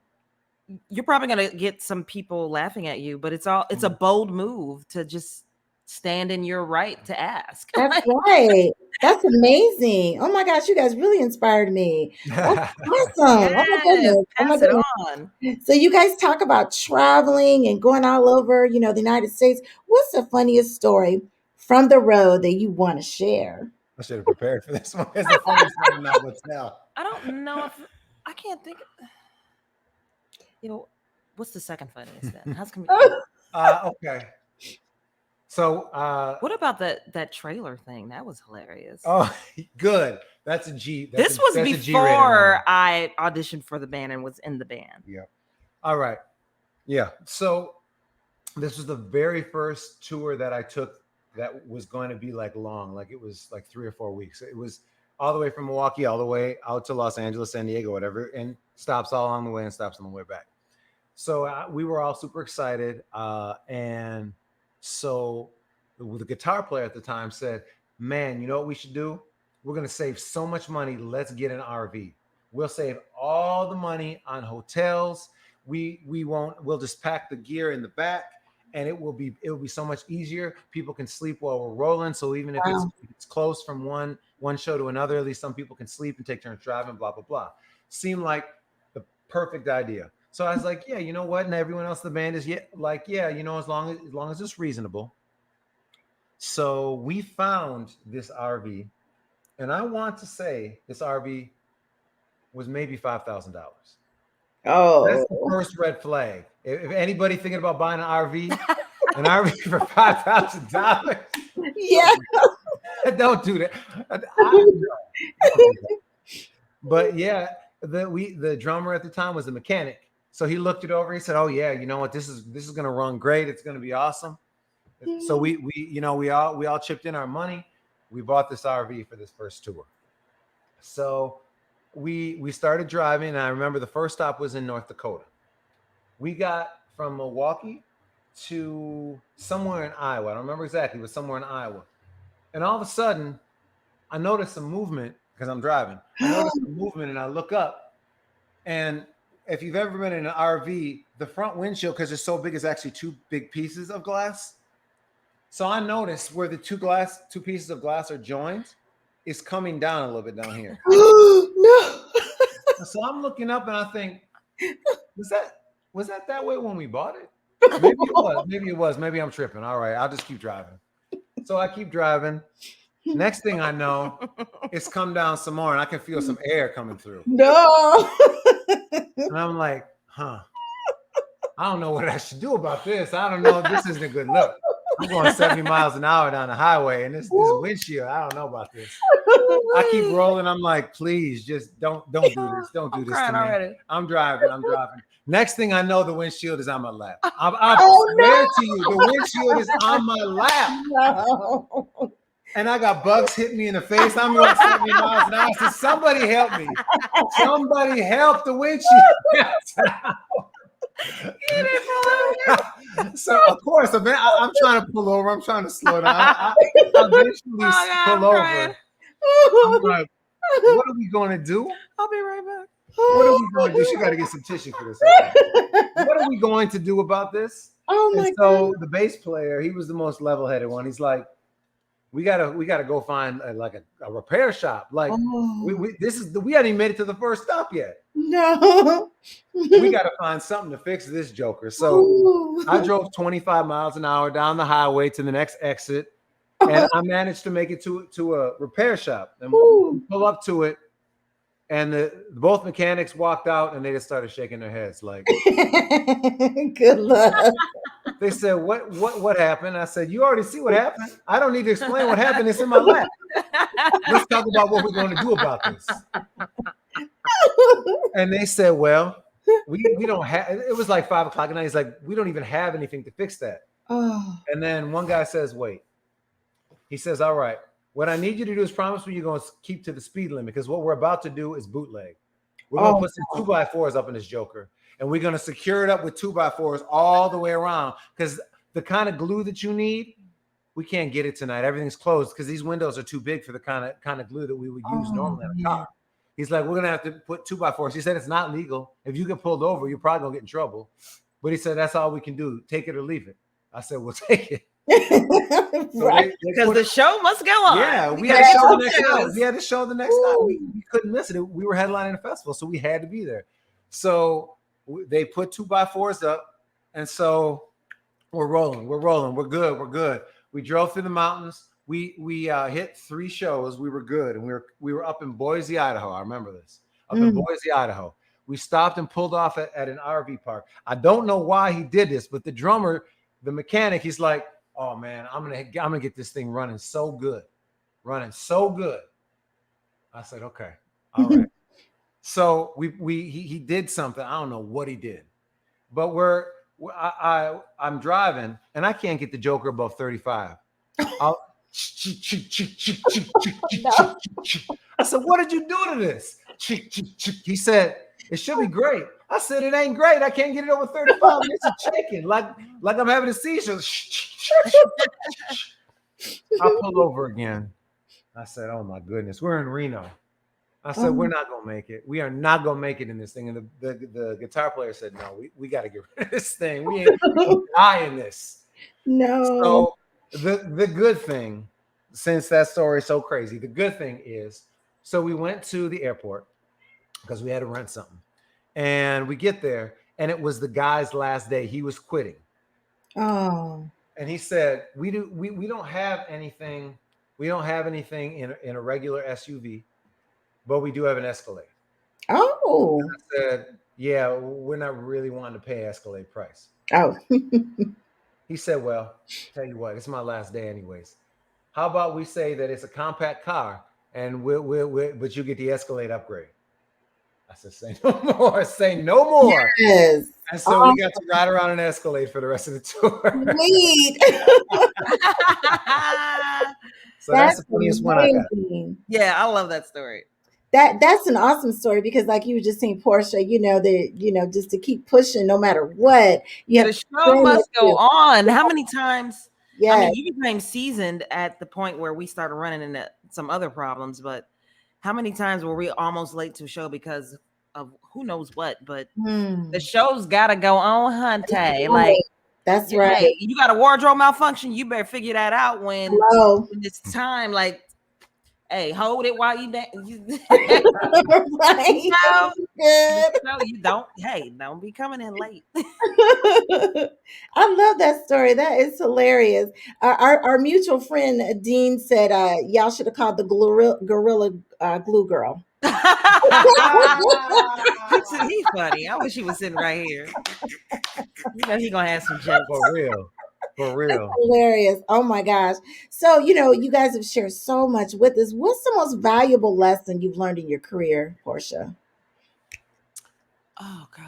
Speaker 3: you're probably gonna get some people laughing at you, but it's a bold move to just stand in your right to ask.
Speaker 1: That's right. That's amazing. Oh my gosh, you guys really inspired me. That's awesome. Oh my
Speaker 3: Yes,
Speaker 1: goodness. Oh my
Speaker 3: pass it
Speaker 1: goodness.
Speaker 3: on.
Speaker 1: So you guys talk about traveling and going all over, the United States. What's the funniest story from the road that you want to share?
Speaker 2: I should have prepared for this one. It's the funniest one I'm not going to tell.
Speaker 3: I don't know if I can't think. What's the second funniest then? How's
Speaker 1: Oh,
Speaker 2: Okay. So
Speaker 3: What about that trailer thing? That was hilarious.
Speaker 2: oh, good. That's a G.
Speaker 3: This was
Speaker 2: that's a G-rated one.
Speaker 3: before I auditioned for the band and was in the band.
Speaker 2: Yeah. All right. Yeah. So this was the very first tour that I took that was going to be like long, like it was like 3 or 4 weeks. It was all the way from Milwaukee, all the way out to Los Angeles, San Diego, whatever, and stops all along the way and stops on the way back. So we were all super excited. And so the guitar player at the time said, man, you know what we should do? We're going to save so much money. Let's get an RV. We'll save all the money on hotels. We'll just pack the gear in the back, and it will be so much easier. People can sleep while we're rolling. So even if it's close from one show to another, at least some people can sleep and take turns driving, blah, blah, blah. Seemed like the perfect idea. So I was like, yeah, you know what? And everyone else in the band is like, yeah, you know, as long as it's reasonable. So we found this RV, and I want to say this RV was maybe $5,000.
Speaker 1: Oh,
Speaker 2: That's the first red flag. If anybody thinking about buying an RV for $5,000,
Speaker 1: yeah.
Speaker 2: don't do that. Don't do that. But yeah, the drummer at the time was the mechanic. So he looked it over. He said, "Oh yeah, you know what? This is going to run great. It's going to be awesome." So we all chipped in our money. We bought this RV for this first tour. So we started driving, and I remember the first stop was in North Dakota. We got from Milwaukee to somewhere in Iowa. I don't remember exactly, but somewhere in Iowa. And all of a sudden, I noticed some movement because I'm driving. I noticed some movement, and I look up, and if you've ever been in an RV, the front windshield, because it's so big, is actually two big pieces of glass. So I noticed where the two pieces of glass are joined, it's coming down a little bit down here.
Speaker 1: No.
Speaker 2: So I'm looking up and I think, was that way when we bought it? Maybe it was. Maybe it was. Maybe I'm tripping. All right, I'll just keep driving. So I keep driving. Next thing I know, it's come down some more, and I can feel some air coming through.
Speaker 1: No.
Speaker 2: And I'm like, I don't know what I should do about this. I don't know. This isn't a good look. I'm going 70 miles an hour down the highway, and this windshield, I don't know about this. I keep rolling. I'm like, please, just don't do this. Don't do this to me. Already. I'm driving. Next thing I know, the windshield is on my lap. I swear to you, the windshield is on my lap. No. And I got bugs hitting me in the face. I'm going 70 miles an hour. I said, somebody help me. Somebody help the windshield. So of course, I'm trying to pull over. I'm trying to slow down. I eventually pull over. I'm like, what are we going to do?
Speaker 3: I'll be right back.
Speaker 2: What are we going to do? She got to get some tissue for this. What are we going to do about this?
Speaker 1: Oh my
Speaker 2: God. The bass player, he was the most level-headed one. He's like, we gotta go find a repair shop. Like we hadn't even made it to the first stop yet.
Speaker 1: No.
Speaker 2: We got to find something to fix this joker. So I drove 25 miles an hour down the highway to the next exit, and I managed to make it to a repair shop. And we pull up to it, and both mechanics walked out, and they just started shaking their heads like,
Speaker 1: good luck.
Speaker 2: They said, what happened? I said, you already see what happened. I don't need to explain what happened. It's in my lap. Let's talk about what we're going to do about this. And they said, well, we don't have, it was like 5 o'clock at night. He's like, we don't even have anything to fix that.
Speaker 1: Oh.
Speaker 2: And then one guy says, wait. He says, all right, what I need you to do is promise me you're going to keep to the speed limit, because what we're about to do is bootleg. We're going to put some 2x4s up in this joker, and we're going to secure it up with 2x4s all the way around, because the kind of glue that you need, we can't get it tonight. Everything's closed because these windows are too big for the kind of glue that we would use normally in a car. He's like, we're going to have to put 2x4s. He said, it's not legal. If you get pulled over, you're probably going to get in trouble. But he said, that's all we can do. Take it or leave it. I said, we'll take it.
Speaker 1: Right.
Speaker 3: Because the show must go on.
Speaker 2: Yeah, we had to show the next night. We had to show the next night. We couldn't miss it. We were headlining the festival, so we had to be there. So they put 2x4s up, and so we're rolling. We're good. We drove through the mountains. We hit 3 shows. We were good, and we were up in Boise, Idaho. I remember this. Up in Boise, Idaho. We stopped and pulled off at an RV park. I don't know why he did this, but the drummer, the mechanic, he's like, oh man, I'm gonna get this thing running so good, running so good. I said, okay, all right. So he did something. I don't know what he did, but I'm driving and I can't get the Joker above 35. I'll,
Speaker 1: No.
Speaker 2: I said, what did you do to this? He said, it should be great. I said, it ain't great. I can't get it over 35. This is shaking like I'm having a seizure. I pull over again. I said, oh my goodness, we're in Reno. I said, we're
Speaker 1: Oh,
Speaker 2: not gonna make it. We are not gonna make it in this thing. And the guitar player said, no, we got to get rid of this thing. We ain't gonna die in this.
Speaker 1: no.
Speaker 2: So the good thing, since that story is so crazy, the good thing is, so we went to the airport because we had to rent something, and we get there, and it was the guy's last day. He was quitting,
Speaker 1: Oh.
Speaker 2: and he said, we don't have anything. We don't have anything in a regular SUV, but we do have an Escalade.
Speaker 1: Oh.
Speaker 2: I said, yeah, we're not really wanting to pay Escalade price.
Speaker 1: Oh.
Speaker 2: He said, well, tell you what, it's my last day anyways. How about we say that it's a compact car and but you get the Escalade upgrade? I said, say no more, say no more.
Speaker 1: Yes.
Speaker 2: And so
Speaker 1: Oh,
Speaker 2: we got to ride around an Escalade for the rest of the tour.
Speaker 1: sweet.
Speaker 2: So that's
Speaker 1: That's
Speaker 2: the funniest one I got.
Speaker 1: amazing.
Speaker 3: Yeah, I love that story.
Speaker 1: That's an awesome story because like you were just saying, Portia, just to keep pushing no matter what, you have
Speaker 3: The
Speaker 1: to
Speaker 3: show
Speaker 1: train
Speaker 3: must go
Speaker 1: yourself.
Speaker 3: on. How many times? I
Speaker 1: Yes.
Speaker 3: mean, you became seasoned at the point where we started running into some other problems, but how many times were we almost late to a show because of who knows what? But the
Speaker 1: Hmm.
Speaker 3: show's got to go on, hunty.
Speaker 1: Right.
Speaker 3: Like,
Speaker 1: That's right.
Speaker 3: hey, you got a wardrobe malfunction. You better figure that out
Speaker 1: Hello.
Speaker 3: when it's time. Like, hey, hold it while you, you
Speaker 1: Right.
Speaker 3: know, but
Speaker 1: Good.
Speaker 3: you don't. Hey, don't be coming in late.
Speaker 1: I love that story. That is hilarious. Our mutual friend Dean said, "Y'all should have called the gorilla glue girl."
Speaker 3: He's funny. I wish he was sitting right here. You know he gonna have some jokes.
Speaker 2: For real. For real.
Speaker 1: Hilarious. Oh my gosh. So, you guys have shared so much with us. What's the most valuable lesson you've learned in your career, Portia?
Speaker 3: Oh God.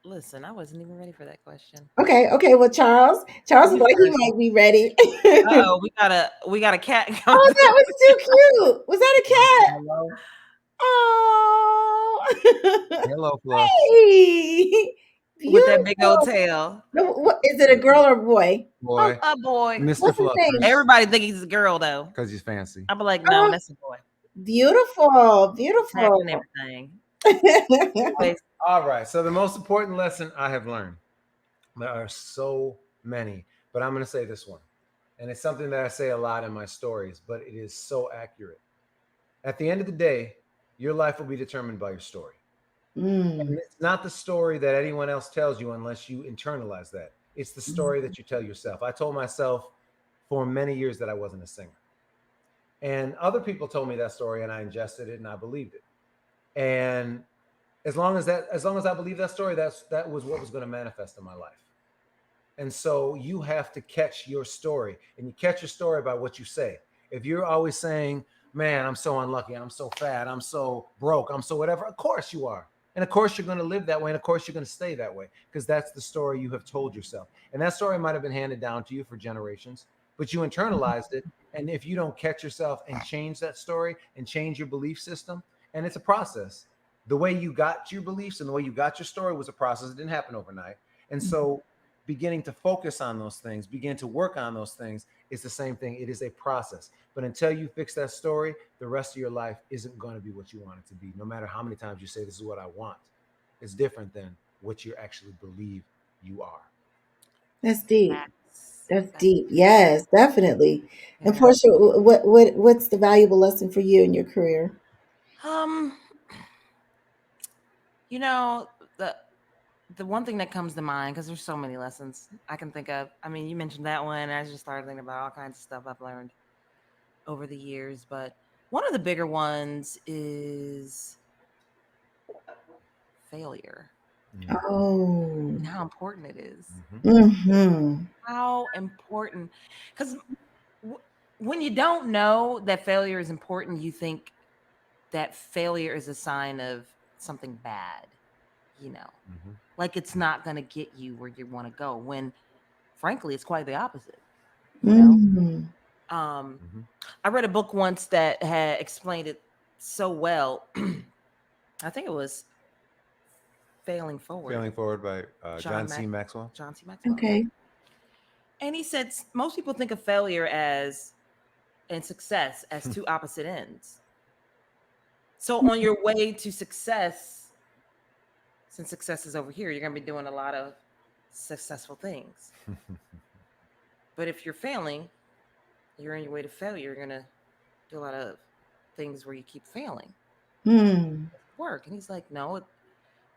Speaker 3: Listen, I wasn't even ready for that question.
Speaker 1: Okay, okay. Well, Charles
Speaker 3: You
Speaker 1: is like he
Speaker 3: first.
Speaker 1: might be ready.
Speaker 3: Oh, we got a cat
Speaker 1: Oh,
Speaker 3: coming.
Speaker 1: that was too cute. Was that a cat?
Speaker 2: Hello.
Speaker 1: Oh,
Speaker 2: Hello, Fluff.
Speaker 1: hey,
Speaker 3: With that big old
Speaker 1: beautiful.
Speaker 3: tail.
Speaker 1: No, what is it? A girl or a boy?
Speaker 3: Oh,
Speaker 2: Boy.
Speaker 3: a boy.
Speaker 2: Mr.
Speaker 1: What's his
Speaker 2: Fluff.
Speaker 1: name?
Speaker 3: Everybody think he's a girl though.
Speaker 2: Because he's fancy.
Speaker 3: I'll be like, no,
Speaker 1: Oh,
Speaker 3: that's a boy.
Speaker 1: beautiful,
Speaker 3: Attacked and
Speaker 1: beautiful.
Speaker 3: everything. Always.
Speaker 2: All right. So the most important lesson I have learned, there are so many, but I'm going to say this one. And it's something that I say a lot in my stories, but it is so accurate. At the end of the day, your life will be determined by your story.
Speaker 1: Mm,
Speaker 2: And it's not the story that anyone else tells you unless you internalize that. It's the story
Speaker 1: mm,
Speaker 2: that you tell yourself. I told myself for many years that I wasn't a singer. And other people told me that story and I ingested it and I believed it. And as long as I believe that story, that was what was going to manifest in my life. And so you have to catch your story, and you catch your story by what you say. If you're always saying, man, I'm so unlucky, I'm so fat, I'm so broke, I'm so whatever, of course you are. And of course you're going to live that way, and of course you're going to stay that way, because that's the story you have told yourself. And that story might have been handed down to you for generations, but you internalized it. And if you don't catch yourself and change that story and change your belief system, and it's a process. The way you got your beliefs and the way you got your story was a process. It didn't happen overnight. And so beginning to focus on those things, begin to work on those things, is the same thing. It is a process. But until you fix that story, the rest of your life isn't going to be what you want it to be. No matter how many times you say, this is what I want, it's different than what you actually believe you are.
Speaker 1: that's deep. That's
Speaker 3: That's
Speaker 1: deep. Yes, definitely. And
Speaker 3: yeah.
Speaker 1: Portia, what's the valuable lesson for you in your career?
Speaker 3: Um, you know, the one thing that comes to mind, because there's so many lessons I can think of. I mean, you mentioned that one. I just started thinking about all kinds of stuff I've learned over the years, but one of the bigger ones is failure.
Speaker 1: Oh.
Speaker 3: and how important it is.
Speaker 1: Mm-hmm.
Speaker 3: How important. Because when you don't know that failure is important, you think that failure is a sign of something bad, you know, like it's not going to get you where you want to go, when frankly it's quite the opposite, you know.
Speaker 1: Mm-hmm.
Speaker 3: um I read a book once that had explained it so well. I think it was Failing Forward.
Speaker 2: Failing Forward by
Speaker 3: John
Speaker 2: Maxwell.
Speaker 3: John C. Maxwell, yeah.
Speaker 1: Okay.
Speaker 3: And he said most people think of failure as and success as two opposite ends. So on your way to success, since success is over here, you're going to be doing a lot of successful things. But if you're failing, you're on your way to failure. You're going to do a lot of things where you keep failing.
Speaker 1: Mm.
Speaker 3: Work. And he's like, no,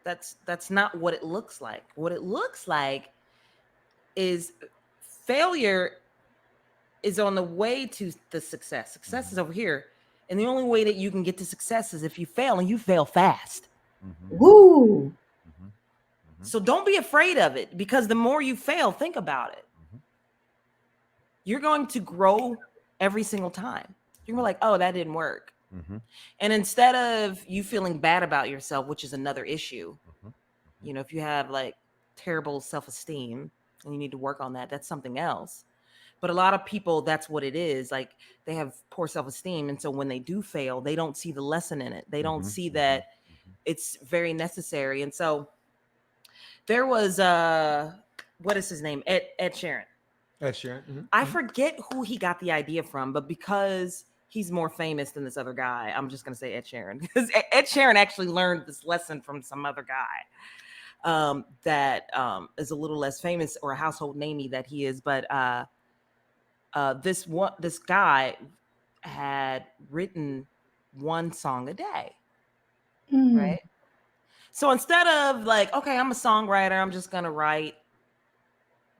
Speaker 3: that's not what it looks like. What it looks like is failure is on the way to the success. Success is over here. And the only way that you can get to success is if you fail, and you fail fast.
Speaker 1: Woo.
Speaker 3: So don't be afraid of it, because the more you fail, think about it. You're going to grow every single time. You're like, oh, that didn't work. And instead of you feeling bad about yourself, which is another issue, you know, if you have like terrible self-esteem and you need to work on that, that's something else. But a lot of people, that's what it is. Like, they have poor self-esteem. And so when they do fail, they don't see the lesson in it. They don't see that it's very necessary. And so there was what is his name? Ed Sheeran.
Speaker 2: Ed Sheeran.
Speaker 3: I forget who he got the idea from, but because he's more famous than this other guy, I'm just gonna say Ed Sheeran, because Ed Sheeran actually learned this lesson from some other guy that is a little less famous or a household namey that he is. But this guy had written one song a day,
Speaker 1: Mm.
Speaker 3: right? So instead of like, okay, I'm a songwriter, I'm just gonna write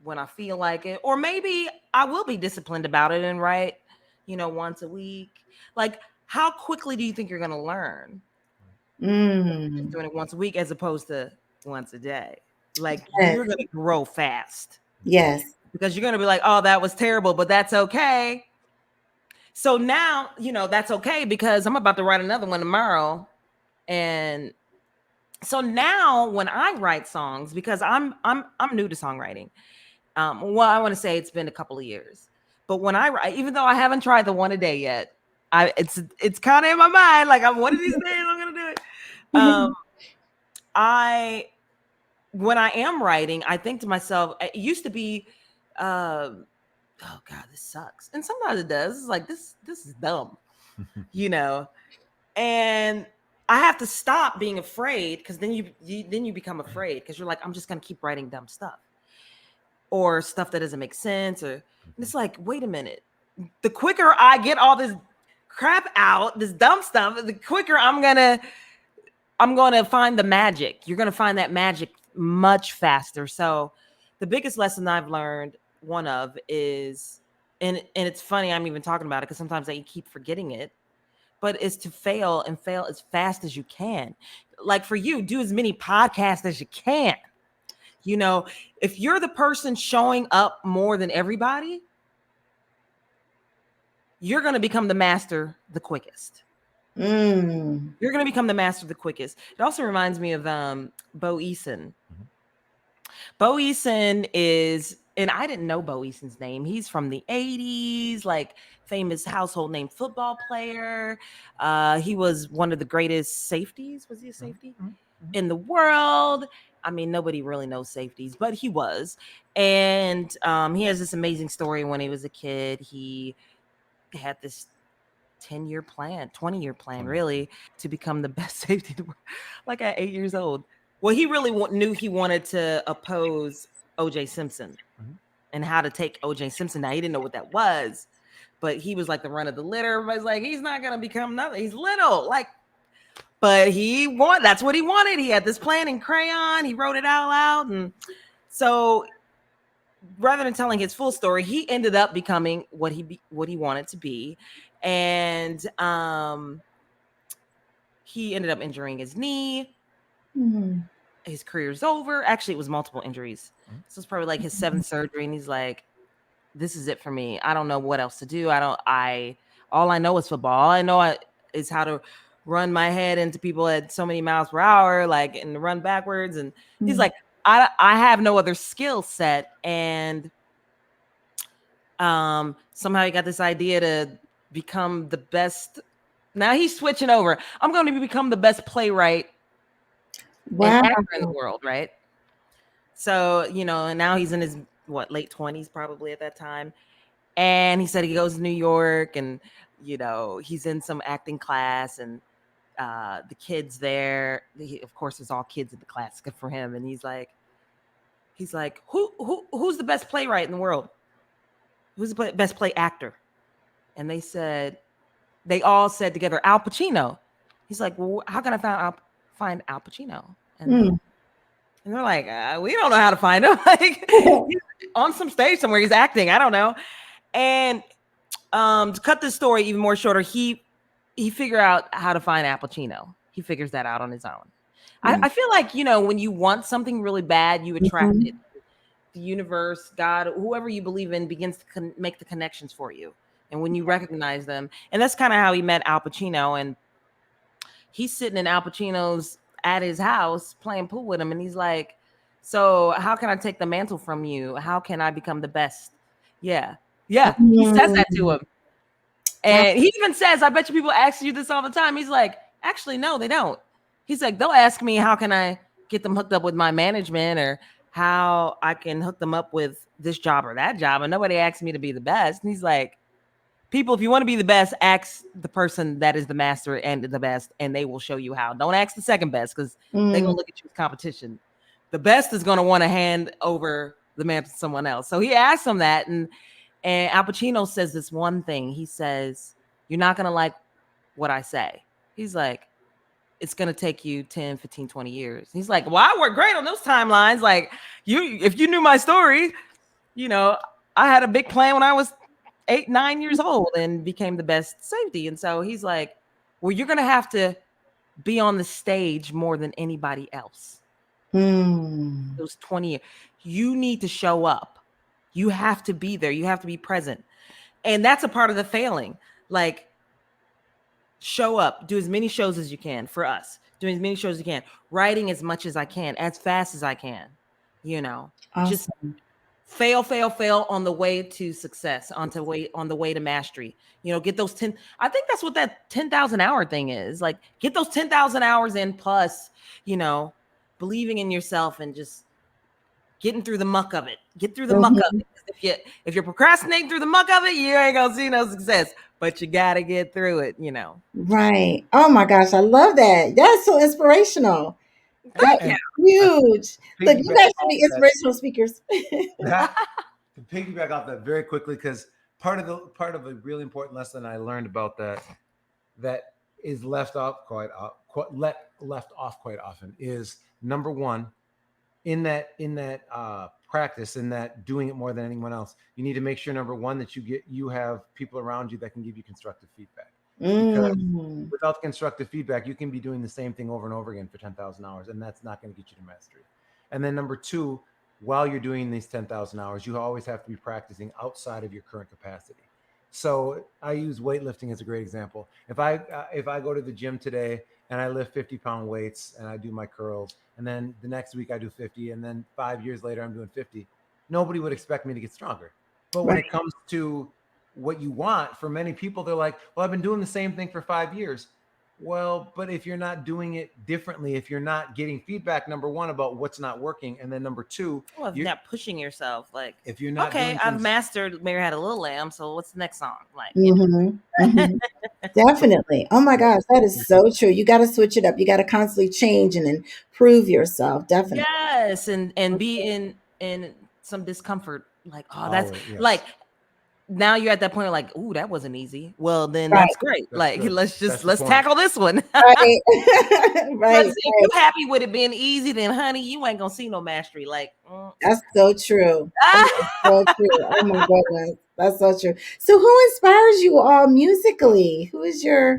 Speaker 3: when I feel like it, or maybe I will be disciplined about it and write, you know, once a week. Like, how quickly do you think you're gonna learn? Just
Speaker 1: Mm.
Speaker 3: doing it once a week as opposed to once a day. Like,
Speaker 1: Yes.
Speaker 3: you're gonna grow fast,
Speaker 1: Yes.
Speaker 3: because you're gonna be like, oh, that was terrible, but that's okay. So now, you know, that's okay, because I'm about to write another one tomorrow. And so now when I write songs, because I'm new to songwriting. Well, I want to say it's been a couple of years, but when I write, even though I haven't tried the one a day yet, it's kind of in my mind. Like, I'm one of these days I'm gonna do it. I When I am writing, I think to myself, it used to be, oh God, this sucks, and sometimes it does. It's like this is dumb, you know, and I have to stop being afraid, because then you become afraid, because you're like, I'm just gonna keep writing dumb stuff or stuff that doesn't make sense, or and it's like, wait a minute. The quicker I get all this crap out, this dumb stuff, the quicker I'm gonna find the magic. You're gonna find that magic much faster. So the biggest lesson I've learned, one of, is, and it's funny I'm even talking about it, because sometimes I keep forgetting it, but is to fail, and fail as fast as you can. Like, for you, do as many podcasts as you can. You know, if you're the person showing up more than everybody, you're going to become the master the quickest.
Speaker 1: Mm.
Speaker 3: You're going to become the master the quickest. It also reminds me of Bo Eason. Bo Eason is, and I didn't know Bo Eason's name. He's from the 80s, like famous household name football player. He was one of the greatest safeties. Was he a safety? In the world. I mean, nobody really knows safeties, but he was. And he has this amazing story. When he was a kid, he had this 10-year plan, 20-year plan, really, to become the best safety in the world, like at 8 years old. Well, he really knew he wanted to oppose O.J. Simpson and how to take O.J. Simpson. Now, he didn't know what that was, but he was like the run of the litter. Everybody's like, he's not going to become nothing. He's little. Like, but that's what he wanted. He had this plan in crayon. He wrote it out loud. And so rather than telling his full story, he ended up becoming what he wanted to be. And he ended up injuring his knee.
Speaker 1: Mm.
Speaker 3: his career's over. Actually, it was multiple injuries. So it's probably like his seventh surgery, and he's like, "This is it for me. I don't know what else to do. All I know is football. All I know is how to run my head into people at so many miles per hour, like, and run backwards." And he's like, I have no other skill set. And somehow he got this idea to become the best. Now he's switching over. I'm going to become the best playwright and actor in the world, right? So, and now he's in his late 20s probably at that time. And he said he goes to New York, and he's in some acting class, and the kids there, of course there's all kids in the class, good for him. And he's like, who's the best playwright in the world? Who's the best play actor? And they all said together, Al Pacino. He's like, well, how can I find Al Pacino? And they're like, we don't know how to find him. Like, he's on some stage somewhere, he's acting, I don't know. And to cut this story even more shorter, he figured out how to find Al Pacino. He figures that out on his own. I feel like, when you want something really bad, you attract it. The universe, God, whoever you believe in begins to make the connections for you. And when you recognize them, and that's kind of how he met Al Pacino. And he's sitting in Al Pacino's at his house playing pool with him. And he's like, so how can I take the mantle from you? How can I become the best? Yeah. He says that to him. And he even says, I bet you people ask you this all the time. He's like, actually, no, they don't. He's like, they'll ask me, how can I get them hooked up with my management, or how I can hook them up with this job or that job. And nobody asks me to be the best. And he's like, people, if you want to be the best, ask the person that is the master and the best, and they will show you how. Don't ask the second best, because they're going to look at you as competition. The best is going to want to hand over the mantle to someone else. So he asked him that, and Al Pacino says this one thing. He says, you're not going to like what I say. He's like, it's going to take you 10, 15, 20 years. He's like, well, I work great on those timelines. Like, if you knew my story, I had a big plan when I was 8, 9 years old and became the best safety. And so he's like, well, you're going to have to be on the stage more than anybody else. Those 20 years. You need to show up. You have to be there. You have to be present. And that's a part of the failing. Like, show up, do as many shows as you can for us, doing as many shows as you can, writing as much as I can, as fast as I can, awesome. Just fail on the way to success, on the way to mastery, get those 10, I think that's what that 10,000 hour thing is. Like, get those 10,000 hours in, plus, believing in yourself and just getting through the muck of it. Get through the muck of it. If you're procrastinating through the muck of it, you ain't gonna see no success. But you gotta get through it,
Speaker 1: Right. Oh my gosh, I love that. That's so inspirational. That's huge. Look, you guys should be inspirational speakers.
Speaker 2: To piggyback off that very quickly, because part of a really important lesson I learned about that is left off quite often is, number one, in that practice, in that doing it more than anyone else, you need to make sure, number one, that you have people around you that can give you constructive feedback. Because without constructive feedback, you can be doing the same thing over and over again for 10,000 hours, and that's not going to get you to mastery. And then number two, while you're doing these 10,000 hours, you always have to be practicing outside of your current capacity. So I use weightlifting as a great example. If I go to the gym today and I lift 50-pound weights and I do my curls, and then the next week I do 50, and then 5 years later I'm doing 50, nobody would expect me to get stronger. But when it comes to what you want, for many people, they're like, well, I've been doing the same thing for 5 years. Well, but if you're not doing it differently, if you're not getting feedback, number one, about what's not working, and then number two,
Speaker 3: if you're not pushing yourself, like,
Speaker 2: if you're not
Speaker 3: okay, I've mastered Mary Had a Little Lamb, so what's the next song? Like,
Speaker 1: Definitely. Oh my gosh, that is so true. You got to switch it up. You got to constantly change and improve yourself. Definitely.
Speaker 3: Yes, and be in some discomfort. Like, that's like, now you're at that point, like, ooh, that wasn't easy. Well, then that's great. That's like, let's tackle this one.
Speaker 1: Right.
Speaker 3: Right. If you're happy with it being easy, then honey, you ain't gonna see no mastery. Like,
Speaker 1: that's so true. That's so true. Oh my goodness. That's so true. So who inspires you all musically? Who is your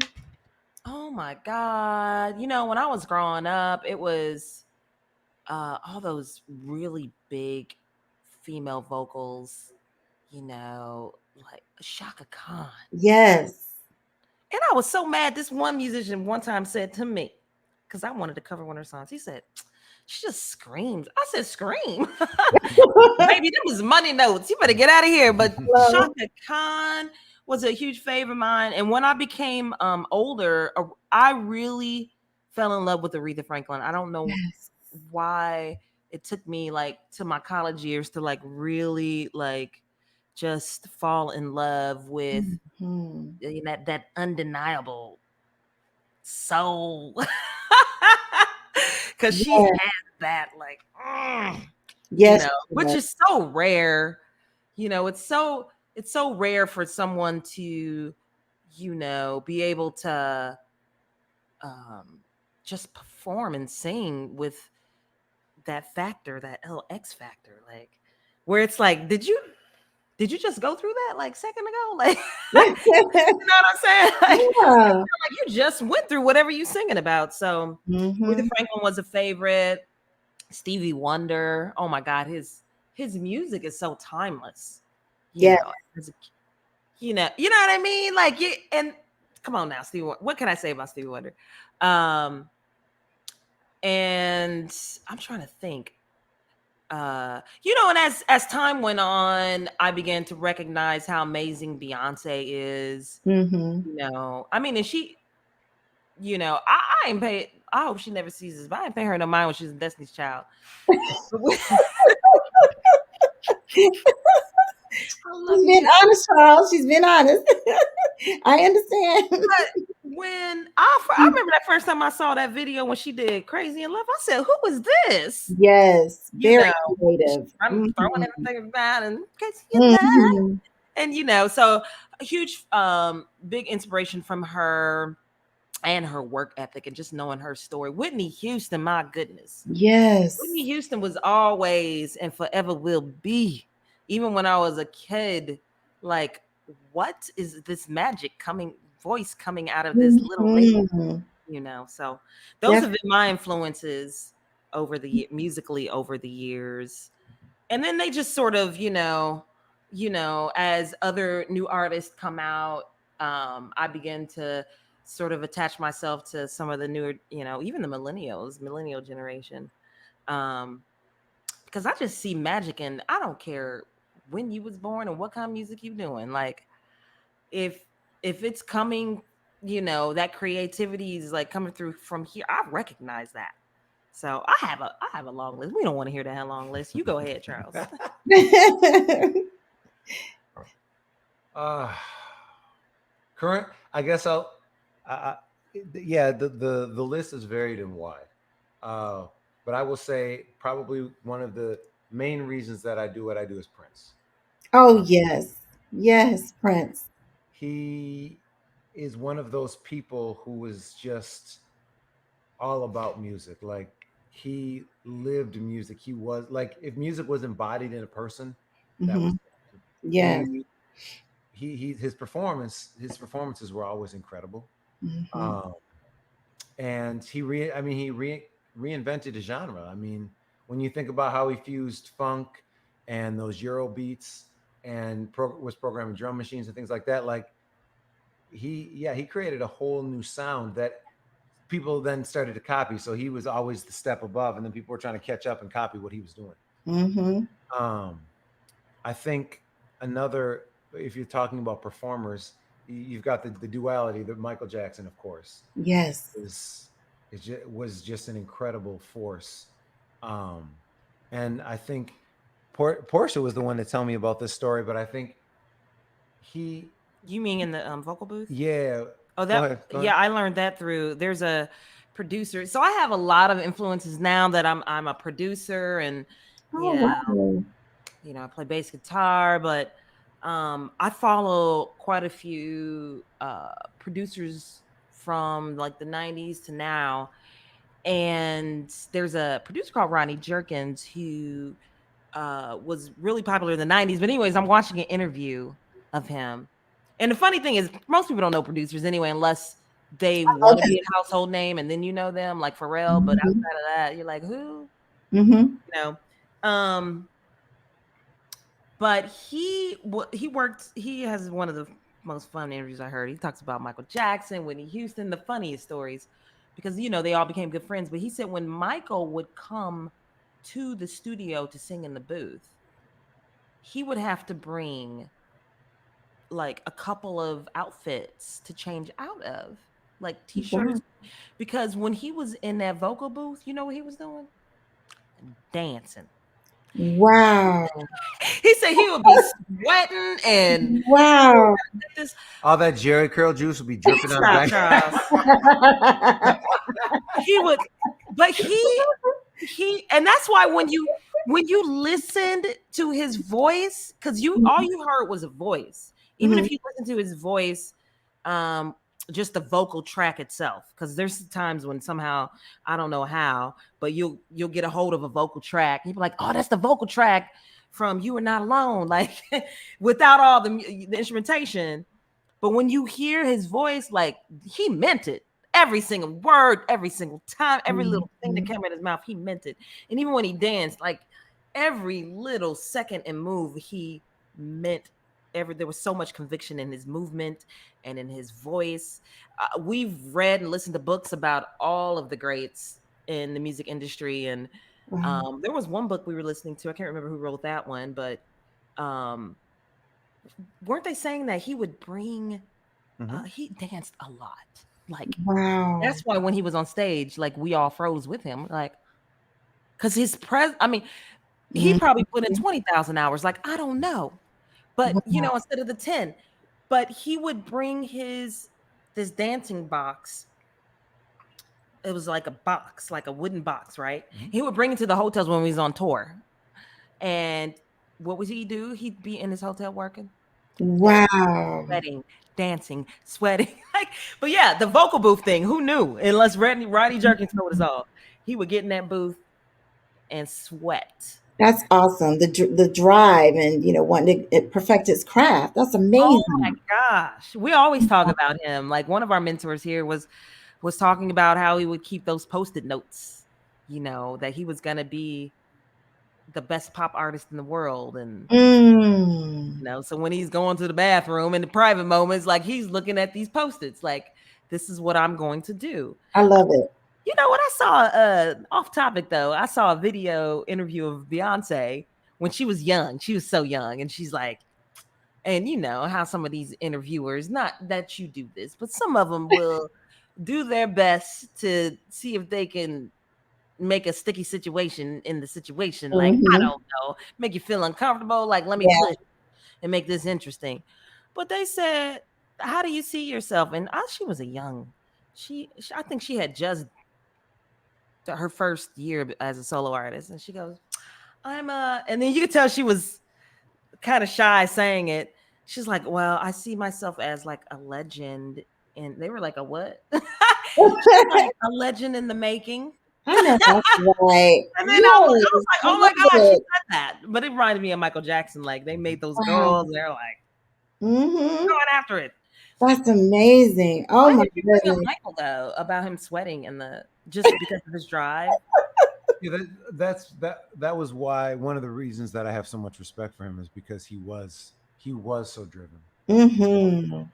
Speaker 3: Oh my God. When I was growing up, it was all those really big female vocals, like Shaka Khan.
Speaker 1: Yes.
Speaker 3: And I was so mad. This one musician one time said to me, because I wanted to cover one of her songs, he said, "She just screams." I said, "Scream?" Baby, them was money notes. You better get out of here. But
Speaker 1: Hello.
Speaker 3: Shaka Khan was a huge favorite of mine. And when I became older, I really fell in love with Aretha Franklin. I don't know
Speaker 1: Yes.
Speaker 3: why it took me like to my college years to like really like just fall in love with
Speaker 1: Mhm.
Speaker 3: that undeniable soul. Cause she
Speaker 1: Yes.
Speaker 3: has that like
Speaker 1: Yes.
Speaker 3: which
Speaker 1: Yes.
Speaker 3: is so rare. It's so rare for someone to, be able to um just perform and sing with that factor, that LX factor, like where it's like, did you just go through that like second ago? Like you know what I'm saying? Like,
Speaker 1: Yeah.
Speaker 3: like you just went through whatever you singing about. So Aretha
Speaker 1: Mhm.
Speaker 3: Franklin was a favorite. Stevie Wonder. Oh my God, his music is so timeless. You
Speaker 1: Yes.
Speaker 3: know, as a you know what I mean? Like you and come on now, Stevie. What can I say about Stevie Wonder? Um, and I'm trying to think. And as time went on, I began to recognize how amazing Beyonce is.
Speaker 1: Mhm.
Speaker 3: I mean, and she, I ain't pay. I hope she never sees this, but I ain't pay her no mind when she's Destiny's Child. I love
Speaker 1: She's
Speaker 3: you,
Speaker 1: been
Speaker 3: Destiny.
Speaker 1: honest, Charles. She's been honest. I understand.
Speaker 3: But when I remember that first time I saw that video when she did Crazy in Love, I said, "Who is this?"
Speaker 1: Yes.
Speaker 3: You
Speaker 1: Very
Speaker 3: know,
Speaker 1: creative.
Speaker 3: I'm throwing
Speaker 1: Mhm.
Speaker 3: everything about and Crazy in Love,
Speaker 1: Mhm.
Speaker 3: and so a huge, big inspiration from her and her work ethic and just knowing her story. Whitney Houston, my goodness, Whitney
Speaker 1: Yes.
Speaker 3: Houston was always and forever will be, even when I was a kid. Like, what is this magic voice coming out of this little lady?
Speaker 1: Mhm.
Speaker 3: So those
Speaker 1: Def
Speaker 3: have been my influences musically over the years. And then they just sort of, as other new artists come out, I begin to sort of attach myself to some of the newer, even the millennial generation. Um, because I just see magic, and I don't care when you was born and what kind of music you doing. Like if it's coming, that creativity is like coming through from here. I recognize that. So I have a long list. We don't want to hear that long list. You go ahead, Charles.
Speaker 2: uh, Current, I guess I, yeah, the list is varied and wide. Uh, but I will say probably one of the main reasons that I do what I do is Prince.
Speaker 1: Oh,
Speaker 2: Uh,
Speaker 1: yes. Yes, Prince.
Speaker 2: he is one of those people who was just all about music. Like he lived music. He was like if music was embodied in a person, that was
Speaker 1: Mhm.
Speaker 2: him.
Speaker 1: Yes.
Speaker 2: His performances were always incredible.
Speaker 1: Mhm.
Speaker 2: Um, and he reinvented a genre. I mean, when you think about how he fused funk and those Euro beats and was programming drum machines and things like that, like he created a whole new sound that people then started to copy. So he was always the step above, and then people were trying to catch up and copy what he was doing.
Speaker 1: Mhm.
Speaker 2: Um, I think another, if you're talking about performers, you've got the duality that Michael Jackson, of course,
Speaker 1: Yes.
Speaker 2: is was just an incredible force. Um, and I think Portia was the one to tell me about this story, but I think he,
Speaker 3: You mean in the vocal booth?
Speaker 2: yeah,
Speaker 3: Oh,
Speaker 2: go
Speaker 3: that
Speaker 2: ahead, go ahead.
Speaker 3: yeah, I learned that through. There's a producer. So I have a lot of influences now that I'm a producer, and you
Speaker 1: Oh,
Speaker 3: know,
Speaker 1: wow.
Speaker 3: I play bass guitar, but I follow quite a few producers from like the 90s to now. And there's a producer called Ronnie Jerkins who was really popular in the 90s. But anyways, I'm watching an interview of him. And the funny thing is, most people don't know producers anyway, unless they want to
Speaker 1: Okay.
Speaker 3: be a household name and then you know them, like Pharrell. But
Speaker 1: Mhm.
Speaker 3: outside of that, you're like, who?
Speaker 1: Mm-hmm.
Speaker 3: You know, um, but he worked. He has one of the most fun interviews I heard. He talks about Michael Jackson, Whitney Houston, the funniest stories, because they all became good friends. But he said when Michael would come to the studio to sing in the booth, he would have to bring like a couple of outfits to change out of, like
Speaker 1: Wow.
Speaker 3: t-shirts, because when he was in that vocal booth, you know what he was doing? Dancing.
Speaker 1: Wow.
Speaker 3: He said he would be sweating and
Speaker 1: Wow.
Speaker 3: this.
Speaker 2: All that Jerry curl juice will be dripping out of
Speaker 3: Stop,
Speaker 2: back.
Speaker 3: Charles. He would, but and that's why when you listened to his voice, because all you heard was a voice. Even
Speaker 1: Mhm.
Speaker 3: if you listen to his voice, um, just the vocal track itself, because there's times when somehow I don't know how, but you'll get a hold of a vocal track, and you'll be like, oh, that's the vocal track from "You Are Not Alone," like without all the instrumentation. But when you hear his voice, like he meant it. Every single word, every single time, every little thing that
Speaker 1: Mhm.
Speaker 3: came out of his mouth, he meant it. And even when he danced, like every little second and move, he meant there was so much conviction in his movement and in his voice. We've read and listened to books about all of the greats in the music industry. And
Speaker 1: Wow.
Speaker 3: there was one book we were listening to. I can't remember who wrote that one, but um, weren't they saying that he would bring
Speaker 2: Mhm.
Speaker 3: he danced a lot. Like
Speaker 1: Wow.
Speaker 3: that's why when he was on stage, like we all froze with him, like because I mean, he
Speaker 1: Mhm.
Speaker 3: probably put in 20,000 hours. Like I don't know, but
Speaker 1: Wow.
Speaker 3: instead of the 10, but he would bring this dancing box. It was like a box, like a wooden box, right?
Speaker 2: Mhm.
Speaker 3: He would bring it to the hotels when he was on tour, and what would he do? He'd be in his hotel working, dancing,
Speaker 1: Wow.
Speaker 3: sweating, dancing, sweating. Like, but yeah, the vocal booth thing, who knew? Unless Rodney Jerkins told us all. He would get in that booth and sweat.
Speaker 1: That's awesome. The drive and wanting to perfect his craft. That's
Speaker 3: Oh my
Speaker 1: amazing.
Speaker 3: gosh. We always talk about him. Like one of our mentors here was talking about how he would keep those post-it notes, that he was gonna be the best pop artist in the world. And
Speaker 1: Mm.
Speaker 3: so when he's going to the bathroom in the private moments, like he's looking at these post-its, like this is what I'm going to do.
Speaker 1: I love it.
Speaker 3: You know what I saw? Off topic though, I saw a video interview of Beyonce when she was young. She was so young, and she's like, and you know how some of these interviewers, not that you do this, but some of them will do their best to see if they can make a sticky situation in the situation. Like, I
Speaker 1: Mhm.
Speaker 3: don't know, make you feel uncomfortable. Like, let me
Speaker 1: Yeah.
Speaker 3: push and make this interesting. But they said, "How do you see yourself?" And she was a young, I think she had just her first year as a solo artist, and she goes, and then you could tell she was kind of shy saying it. She's like, "Well, I see myself as like a legend." And they were like, "A what?" She's like, "A legend in the making."
Speaker 1: I know that's right.
Speaker 3: And then I was
Speaker 1: Yes,
Speaker 3: like,
Speaker 1: I
Speaker 3: "Oh my
Speaker 1: love
Speaker 3: gosh, she
Speaker 1: it.
Speaker 3: said that." But it reminded me of Michael Jackson. Like they made those
Speaker 1: Wow.
Speaker 3: girls, they're like
Speaker 1: Mhm.
Speaker 3: going after it.
Speaker 1: That's amazing. Oh
Speaker 3: Why
Speaker 1: my
Speaker 3: did you bring up
Speaker 1: goodness.
Speaker 3: Michael though about him sweating in the just because of his drive?
Speaker 2: Yeah, that was why one of the reasons that I have so much respect for him is because he was so driven.
Speaker 1: Mhm.
Speaker 2: Yeah.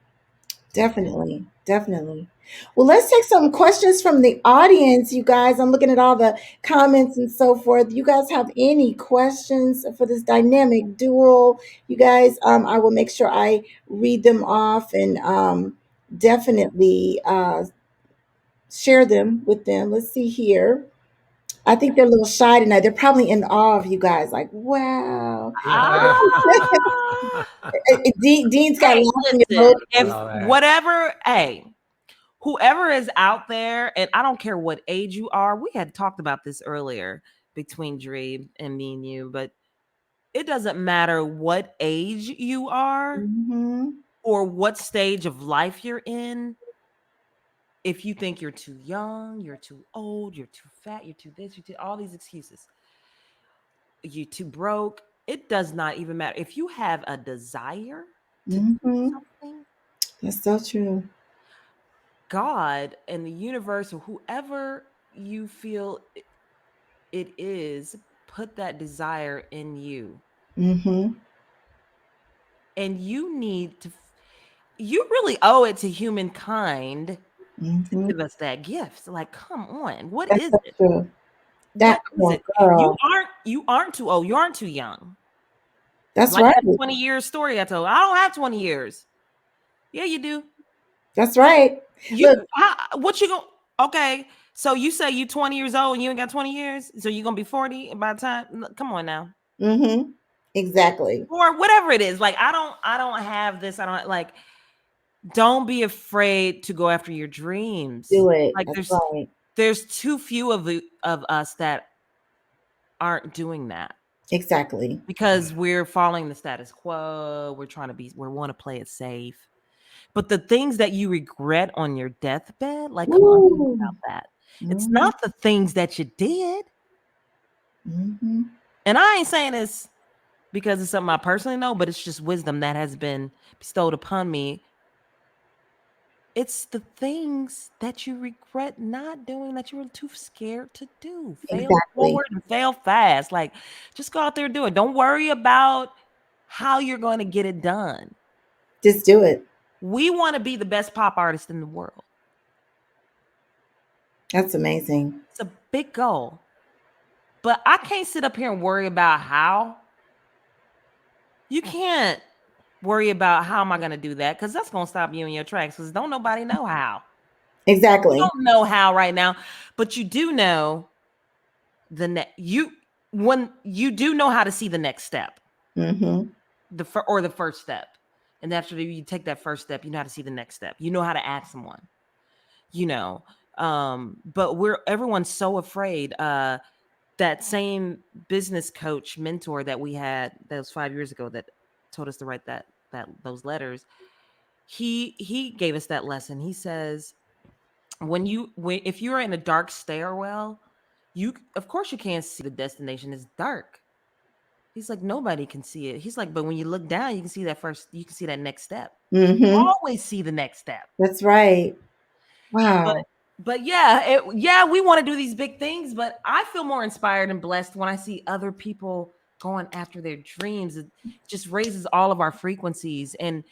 Speaker 1: Definitely, definitely. Well, let's take some questions from the audience, you guys. I'm looking at all the comments and so forth. You guys have any questions for this dynamic duo? You guys, I will make sure I read them off and definitely share them with them. Let's see here. I think they're a little shy tonight. They're probably in awe of you guys. Like, wow.
Speaker 2: Yeah.
Speaker 1: Dean's got
Speaker 3: Hey,
Speaker 1: laughing
Speaker 3: listen, if
Speaker 2: All right.
Speaker 3: whatever, hey, whoever is out there, and I don't care what age you are, we had talked about this earlier between Dre and me and you, but it doesn't matter what age you are
Speaker 1: hmm
Speaker 3: or what stage of life you're in. If you think you're too young, you're too old, you're too fat, you're too this, you're too all these excuses, you're too broke, it does not even matter. If you have a desire to do
Speaker 1: hmm
Speaker 3: something,
Speaker 1: That's so true.
Speaker 3: God and the universe or whoever you feel it is, put that desire in you.
Speaker 1: Mm-hmm.
Speaker 3: And you need to, you really owe it to humankind to
Speaker 1: Mm-hmm.
Speaker 3: give us that gift. Like, come on, what
Speaker 1: That's
Speaker 3: is
Speaker 1: so
Speaker 3: it?
Speaker 1: true. That
Speaker 3: What is
Speaker 1: poor
Speaker 3: it?
Speaker 1: girl.
Speaker 3: You aren't too old. You aren't too young.
Speaker 1: That's
Speaker 3: Like
Speaker 1: right.
Speaker 3: that 20 years story I told. I don't have 20 years. Yeah, you do.
Speaker 1: That's right.
Speaker 3: You
Speaker 1: Look,
Speaker 3: what you going okay. So you say you 20 years old and you ain't got 20 years? So you gonna be 40 by the time? Come on now.
Speaker 1: mm-hmm. Exactly.
Speaker 3: Or whatever it is. Like I don't have this. I don't like don't be afraid to go after your dreams.
Speaker 1: Do it.
Speaker 3: Like
Speaker 1: That's right.
Speaker 3: there's too few of us that aren't doing that
Speaker 1: Exactly.
Speaker 3: because we're following the status quo. We want to play it safe. But the things that you regret on your deathbed, like, come on, think
Speaker 1: Woo.
Speaker 3: about that. It's
Speaker 1: Mm-hmm.
Speaker 3: not the things that you did.
Speaker 1: Mm-hmm.
Speaker 3: And I ain't saying this because it's something I personally know, but it's just wisdom that has been bestowed upon me. It's the things that you regret not doing that you were too scared to do. Fail
Speaker 1: Exactly.
Speaker 3: forward and fail fast. Like, just go out there and do it. Don't worry about how you're going to get it done.
Speaker 1: Just do it.
Speaker 3: We want to be the best pop artist in the world.
Speaker 1: That's amazing.
Speaker 3: It's a big goal. But I can't sit up here and worry about how. You can't worry about how am I going to do that because that's going to stop you in your tracks because don't nobody know how. You
Speaker 1: Exactly.
Speaker 3: don't know how right now, but you do know when you do know how to see the next step,
Speaker 1: Mm-hmm.
Speaker 3: the first step. And after you take that first step, you know how to see the next step. You know how to ask someone, you know. But everyone's so afraid. That same business coach mentor that we had that was 5 years ago that told us to write those letters. He gave us that lesson. He says if you're in a dark stairwell, you of course you can't see the destination. It's dark. He's like nobody can see it. He's like, but when you look down, you can see that next step.
Speaker 1: Mm-hmm.
Speaker 3: Always see the next step.
Speaker 1: That's right.
Speaker 3: But
Speaker 1: Wow.
Speaker 3: but yeah, we want to do these big things, but I feel more inspired and blessed when I see other people going after their dreams. It just raises all of our frequencies and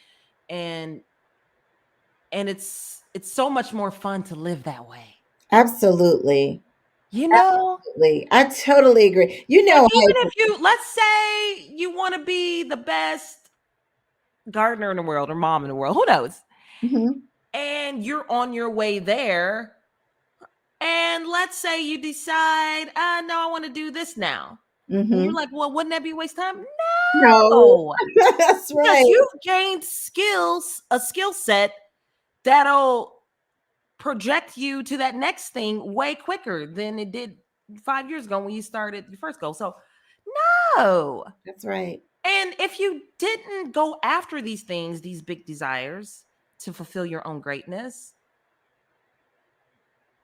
Speaker 3: it's so much more fun to live that way.
Speaker 1: Absolutely.
Speaker 3: You know?
Speaker 1: Absolutely. I totally agree.
Speaker 3: And
Speaker 1: I
Speaker 3: even if let's say you want to be the best gardener in the world or mom in the world, who knows?
Speaker 1: mhm,
Speaker 3: And you're on your way there. And let's say you decide, no, I want to do this now. And you're
Speaker 1: mhm.
Speaker 3: like, well, wouldn't that be a waste of time?
Speaker 1: No.
Speaker 3: No,
Speaker 1: That's
Speaker 3: because
Speaker 1: right.
Speaker 3: you've gained a skill set that'll project you to that next thing way quicker than it did 5 years ago when you started your first goal. So, no.
Speaker 1: That's right.
Speaker 3: And if you didn't go after these things, these big desires to fulfill your own greatness,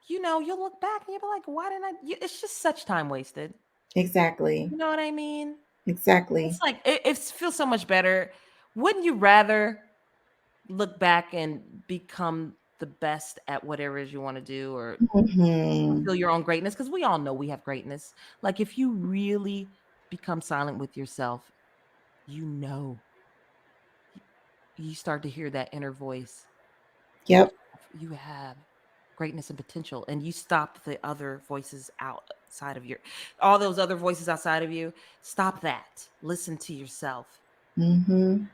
Speaker 3: you'll look back and you'll be like, why didn't it's just such time wasted.
Speaker 1: Exactly.
Speaker 3: You know what I mean?
Speaker 1: Exactly.
Speaker 3: It's like it feels so much better. Wouldn't you rather look back and become the best at whatever it is you want to do or
Speaker 1: Mhm.
Speaker 3: fulfill your own greatness? Because we all know we have greatness. Like if you really become silent with yourself, you know, you start to hear that inner voice.
Speaker 1: Yep.
Speaker 3: You have greatness and potential, and you stop the other voices outside of all those other voices outside of you. Stop that. Listen to yourself.
Speaker 1: Mhm.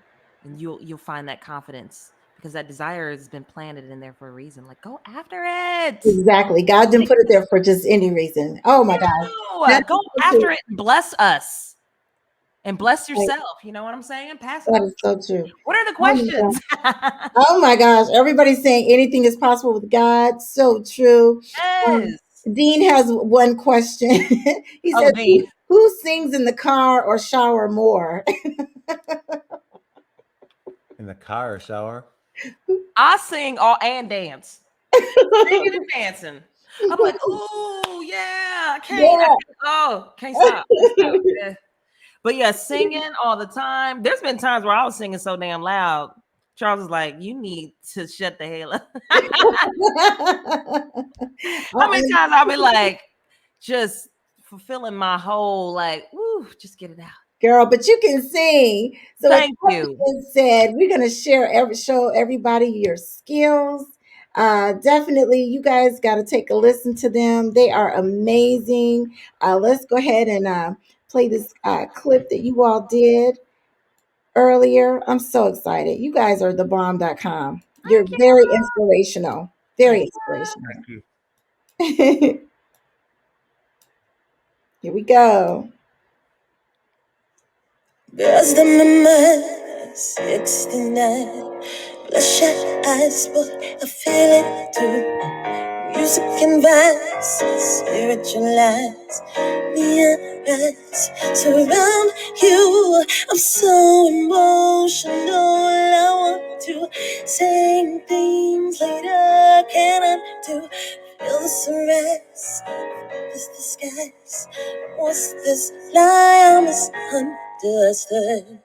Speaker 3: And you'll find that confidence because that desire has been planted in there for a reason. Like go after it.
Speaker 1: Exactly. God didn't put it there for just any reason. Oh my gosh.
Speaker 3: No,
Speaker 1: That's
Speaker 3: go
Speaker 1: so true.
Speaker 3: after it and bless us and bless
Speaker 1: Right.
Speaker 3: yourself. You know what I'm saying? Pass it
Speaker 1: That
Speaker 3: on.
Speaker 1: is so true.
Speaker 3: What are the
Speaker 1: Oh my
Speaker 3: questions?
Speaker 1: gosh. Oh my gosh. Everybody's saying anything is possible with God. So true. Um,
Speaker 3: Yes.
Speaker 1: Dean has one question. He
Speaker 3: Oh,
Speaker 1: says,
Speaker 3: Dean.
Speaker 1: who sings in the car or shower more?
Speaker 2: In the car or shower.
Speaker 3: I sing all and dance. Singing and dancing. I'm like, oh yeah,
Speaker 1: Yeah.
Speaker 3: can't stop. Can't stop. Yeah. But yeah, singing all the time. There's been times where I was singing so damn loud. Charles is like, you need to shut the hell up. How many times I'll be like, just fulfilling my whole like, woo, just get it out.
Speaker 1: Girl, but you can sing. So with
Speaker 3: Thank
Speaker 1: that
Speaker 3: you.
Speaker 1: being said, we're gonna show everybody your skills. Definitely, you guys got to take a listen to them. They are amazing. Let's go ahead and play this clip that you all did earlier. I'm so excited. You guys are the bomb.com. You're
Speaker 3: Thank you.
Speaker 1: very inspirational. Very
Speaker 3: Thank
Speaker 1: inspirational.
Speaker 2: Thank you.
Speaker 1: Here we go.
Speaker 3: Girls, the mama 69. Bloodshot eyes, but I feel it too. Music and vibes, spiritualize. Neon rise surround you. I'm so emotional. I want to sing things later. Cannot do. Feel the sunrise. This disguise. What's this lie? I'm misunderstood.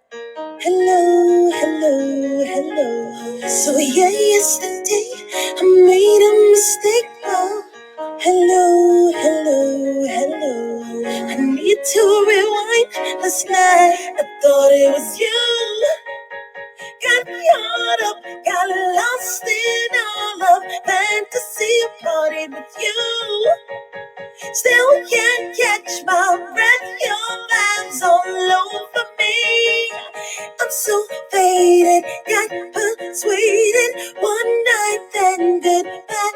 Speaker 3: Hello, hello, hello. So yeah, yesterday I made a mistake. Oh, hello, hello, hello. I need to rewind. Last night I thought it was you. Got caught up, got lost in all of fantasy. Party with you. Still can't catch my breath. Your vibes all over me. I'm so faded, got persuaded. One night, then goodbye.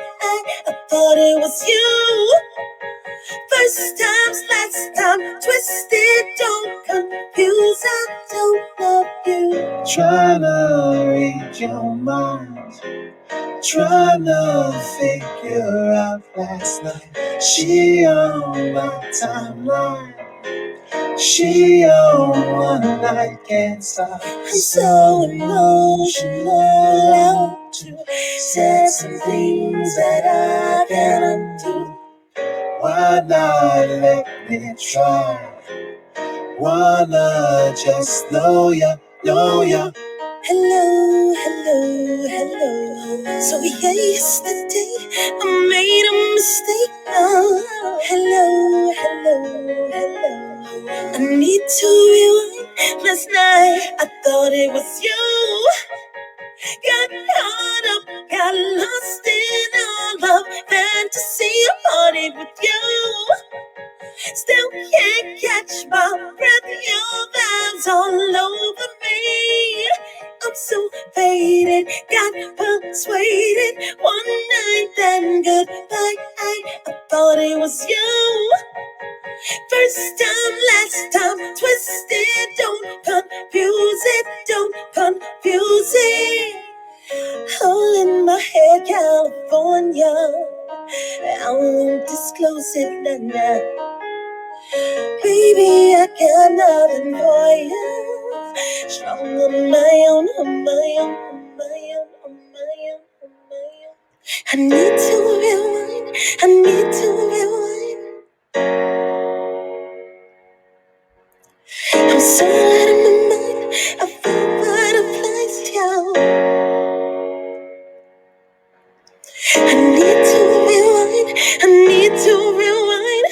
Speaker 3: I thought it was you. First time's last time, twisted. Don't confuse. I don't love you. Tryna read your mind, tryna figure out last night. She on my timeline, she on one night can't stop. I'm so emotional. I want to say some things that I can't undo. Why not let me try? Wanna just know ya, know ya. Hello, hello, hello. So yeah, yesterday I made a mistake. Oh, hello, hello, hello. I need to rewind. Last night I thought it was you. Got caught up, got lost in all of fantasy. I partied with you. Still can't catch my breath. Your vibes all over me. I'm so faded, got persuaded. One night, then goodbye. I thought it was you. First time, last time, twisted. Don't confuse it, don't confuse it. Hole in my head, California. I won't disclose it, nah, nah. Baby, I got nothing for you. Strong on my own, on my own, on my own, on my own, on my own. I need to rewind, I need to rewind. I'm so out of my mind, I feel butterflies, yo. I need to rewind, I need to rewind.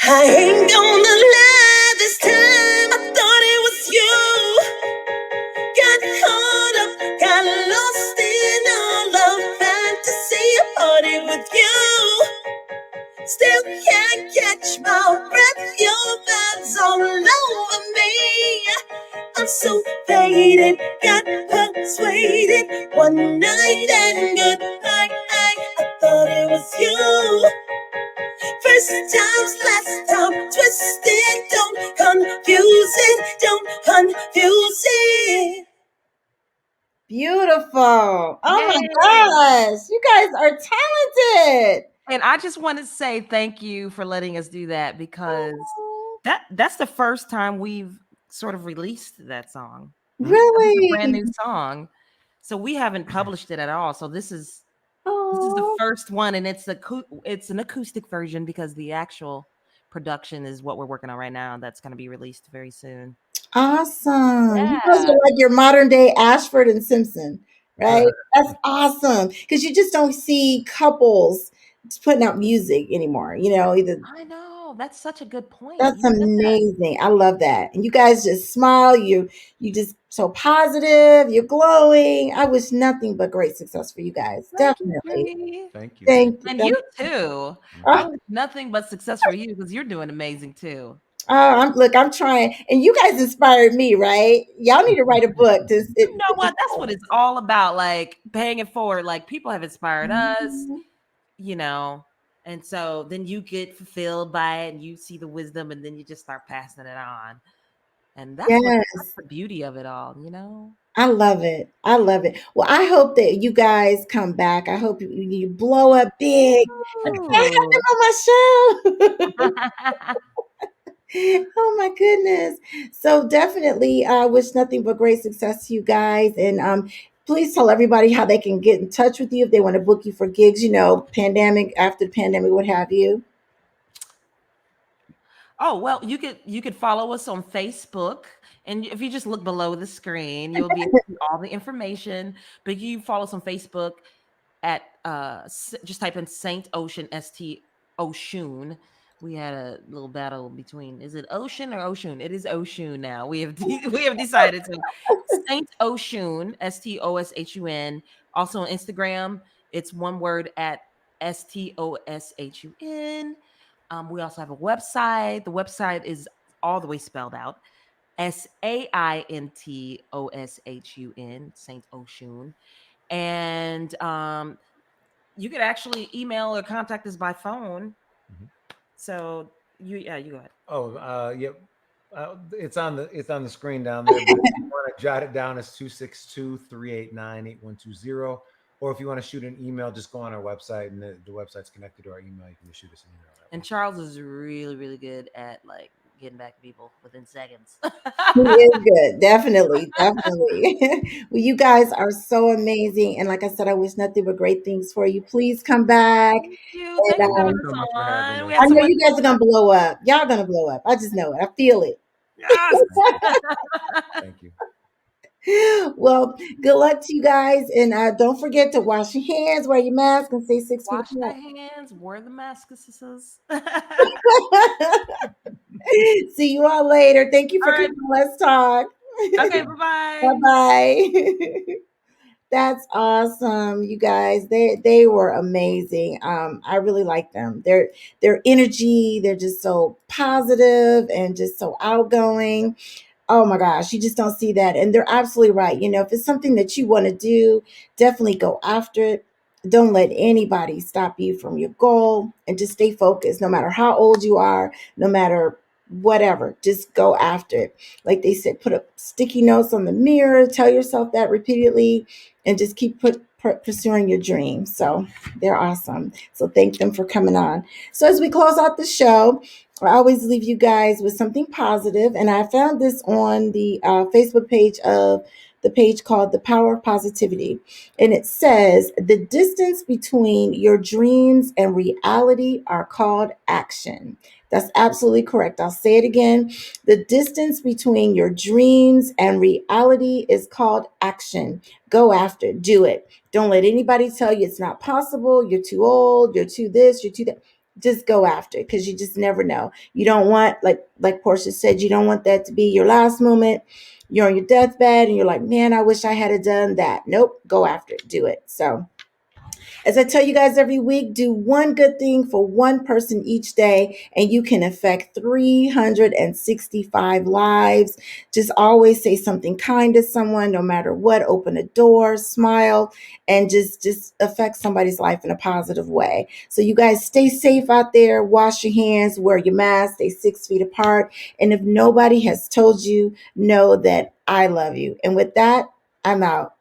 Speaker 3: I ain't gonna lie this time, I thought it was you. Got caught up, got lost in all of fantasy. I partied with you. Still can't catch my breath. Your vibes all over me. I'm so faded, got persuaded. One night and goodbye. I thought it was you. First time's last time, twisted. Don't confuse it, don't confuse it.
Speaker 1: Beautiful. Oh my
Speaker 3: Yay.
Speaker 1: gosh. You guys are talented.
Speaker 3: And I just want to say thank you for letting us do that because
Speaker 1: Oh,
Speaker 3: that's the first time we've sort of released that song. It's a brand
Speaker 1: really?
Speaker 3: new song. So we haven't published it at all. So this is the
Speaker 1: Oh,
Speaker 3: first one and it's an acoustic version because the actual production is what we're working on right now. That's going to be released very soon.
Speaker 1: awesome. You guys
Speaker 3: Yeah.
Speaker 1: are like your modern day Ashford and Simpson, right? That's awesome. Because you just don't see couples putting out music anymore. You know, either
Speaker 3: I know. That's such a good point.
Speaker 1: that's
Speaker 3: You said that.
Speaker 1: amazing. I love that. And you guys just smile. You just so positive. You're glowing. I wish nothing but great success for you guys.
Speaker 3: Thank you,
Speaker 1: Definitely.
Speaker 3: Bree.
Speaker 2: Thank you. Thank
Speaker 1: Thank you.
Speaker 3: And
Speaker 1: Thank
Speaker 3: you too.
Speaker 2: you.
Speaker 3: I
Speaker 1: oh,
Speaker 3: wish nothing but success for you because you're doing amazing too.
Speaker 1: I'm trying. And you guys inspired me, right? Y'all need to write a book to
Speaker 3: You know what? That's what it's all about. Like paying it forward. Like people have inspired us,
Speaker 1: Mhm.
Speaker 3: you know. And so then you get fulfilled by it and you see the wisdom and then you just start passing it on. And that's
Speaker 1: Yes.
Speaker 3: the beauty of it all, you know?
Speaker 1: I love it. I love it. Well, I hope that you guys come back. I hope you blow up big. I can't have them
Speaker 3: Ooh.
Speaker 1: on my show. Oh my goodness. So definitely I wish nothing but great success to you guys. And please tell everybody how they can get in touch with you if they want to book you for gigs, pandemic, after the pandemic, what have you.
Speaker 3: Oh, well, you could follow us on Facebook, and if you just look below the screen, you'll be able to see all the information. But you follow us on Facebook at just type in Saint Ocean Oshun. We had a little battle between is it Ocean or Oshun? It is Oshun now. We have we have decided so Saint Oshun STOSHUN. Also on Instagram, it's one word at STOSHUN. We also have a website. The website is all the way spelled out SAINTOSHUN, Saint Oshun. And you could actually email or contact us by phone.
Speaker 2: Mhm.
Speaker 3: So you go ahead.
Speaker 2: Oh, yep. It's on the screen down there, but if you want to jot it down, it's 262-389-8120. Or if you want to shoot an email, just go on our website and the website's connected to our email. You can just shoot us an email that
Speaker 3: And
Speaker 2: way.
Speaker 3: Charles is really, really good at like getting back to people within seconds.
Speaker 1: He is good. Definitely. Definitely. Well, you guys are so amazing. And like I said, I wish nothing but great things for you. Please come back.
Speaker 3: Thank you.
Speaker 1: And
Speaker 3: Thanks for
Speaker 2: Thank
Speaker 3: having
Speaker 2: you
Speaker 3: us
Speaker 2: so much for having
Speaker 3: on. We
Speaker 2: us.
Speaker 1: I
Speaker 3: had so
Speaker 1: know
Speaker 3: much
Speaker 1: you guys are
Speaker 3: fun.
Speaker 1: gonna blow up. Y'all gonna blow up. I just know it. I feel it.
Speaker 3: Yes.
Speaker 2: Thank you.
Speaker 1: Well, good luck to you guys. And don't forget to wash your hands, wear your mask, and stay 6 feet
Speaker 3: Wash the hands, wear the masks. All
Speaker 1: apart. See you all later. Thank you for
Speaker 3: right.
Speaker 1: coming. Let's talk.
Speaker 3: Okay.
Speaker 2: Bye.
Speaker 3: Bye
Speaker 1: Bye
Speaker 3: bye.
Speaker 1: bye. That's awesome, you guys. They were amazing. I really like them. Their energy. They're just so positive and just so outgoing. Oh my gosh, you just don't see that. And they're absolutely right. If it's something that you want to do, definitely go after it. Don't let anybody stop you from your goal and just stay focused no matter how old you are, no matter whatever. Just go after it. Like they said, put up sticky notes on the mirror, tell yourself that repeatedly, and just keep pursuing your dreams. So they're awesome. So thank them for coming on. So as we close out the show, I always leave you guys with something positive, and I found this on the Facebook page of the page called The Power of Positivity. And it says, the distance between your dreams and reality are called action. That's absolutely correct. I'll say it again. The distance between your dreams and reality is called action. Go after it, do it. Don't let anybody tell you it's not possible, you're too old, you're too this, you're too that. Just go after it because you just never know. You don't want, like Portia said, you don't want that to be your last moment. You're on your deathbed and you're like, man, I wish I had done that. Nope, go after it, do it. So as I tell you guys every week, do one good thing for one person each day, and you can affect 365 lives. Just always say something kind to someone, no matter what. Open a door, smile, and just affect somebody's life in a positive way. So you guys stay safe out there. Wash your hands, wear your mask, stay 6 feet apart. And if nobody has told you, know that I love you. And with that, I'm out.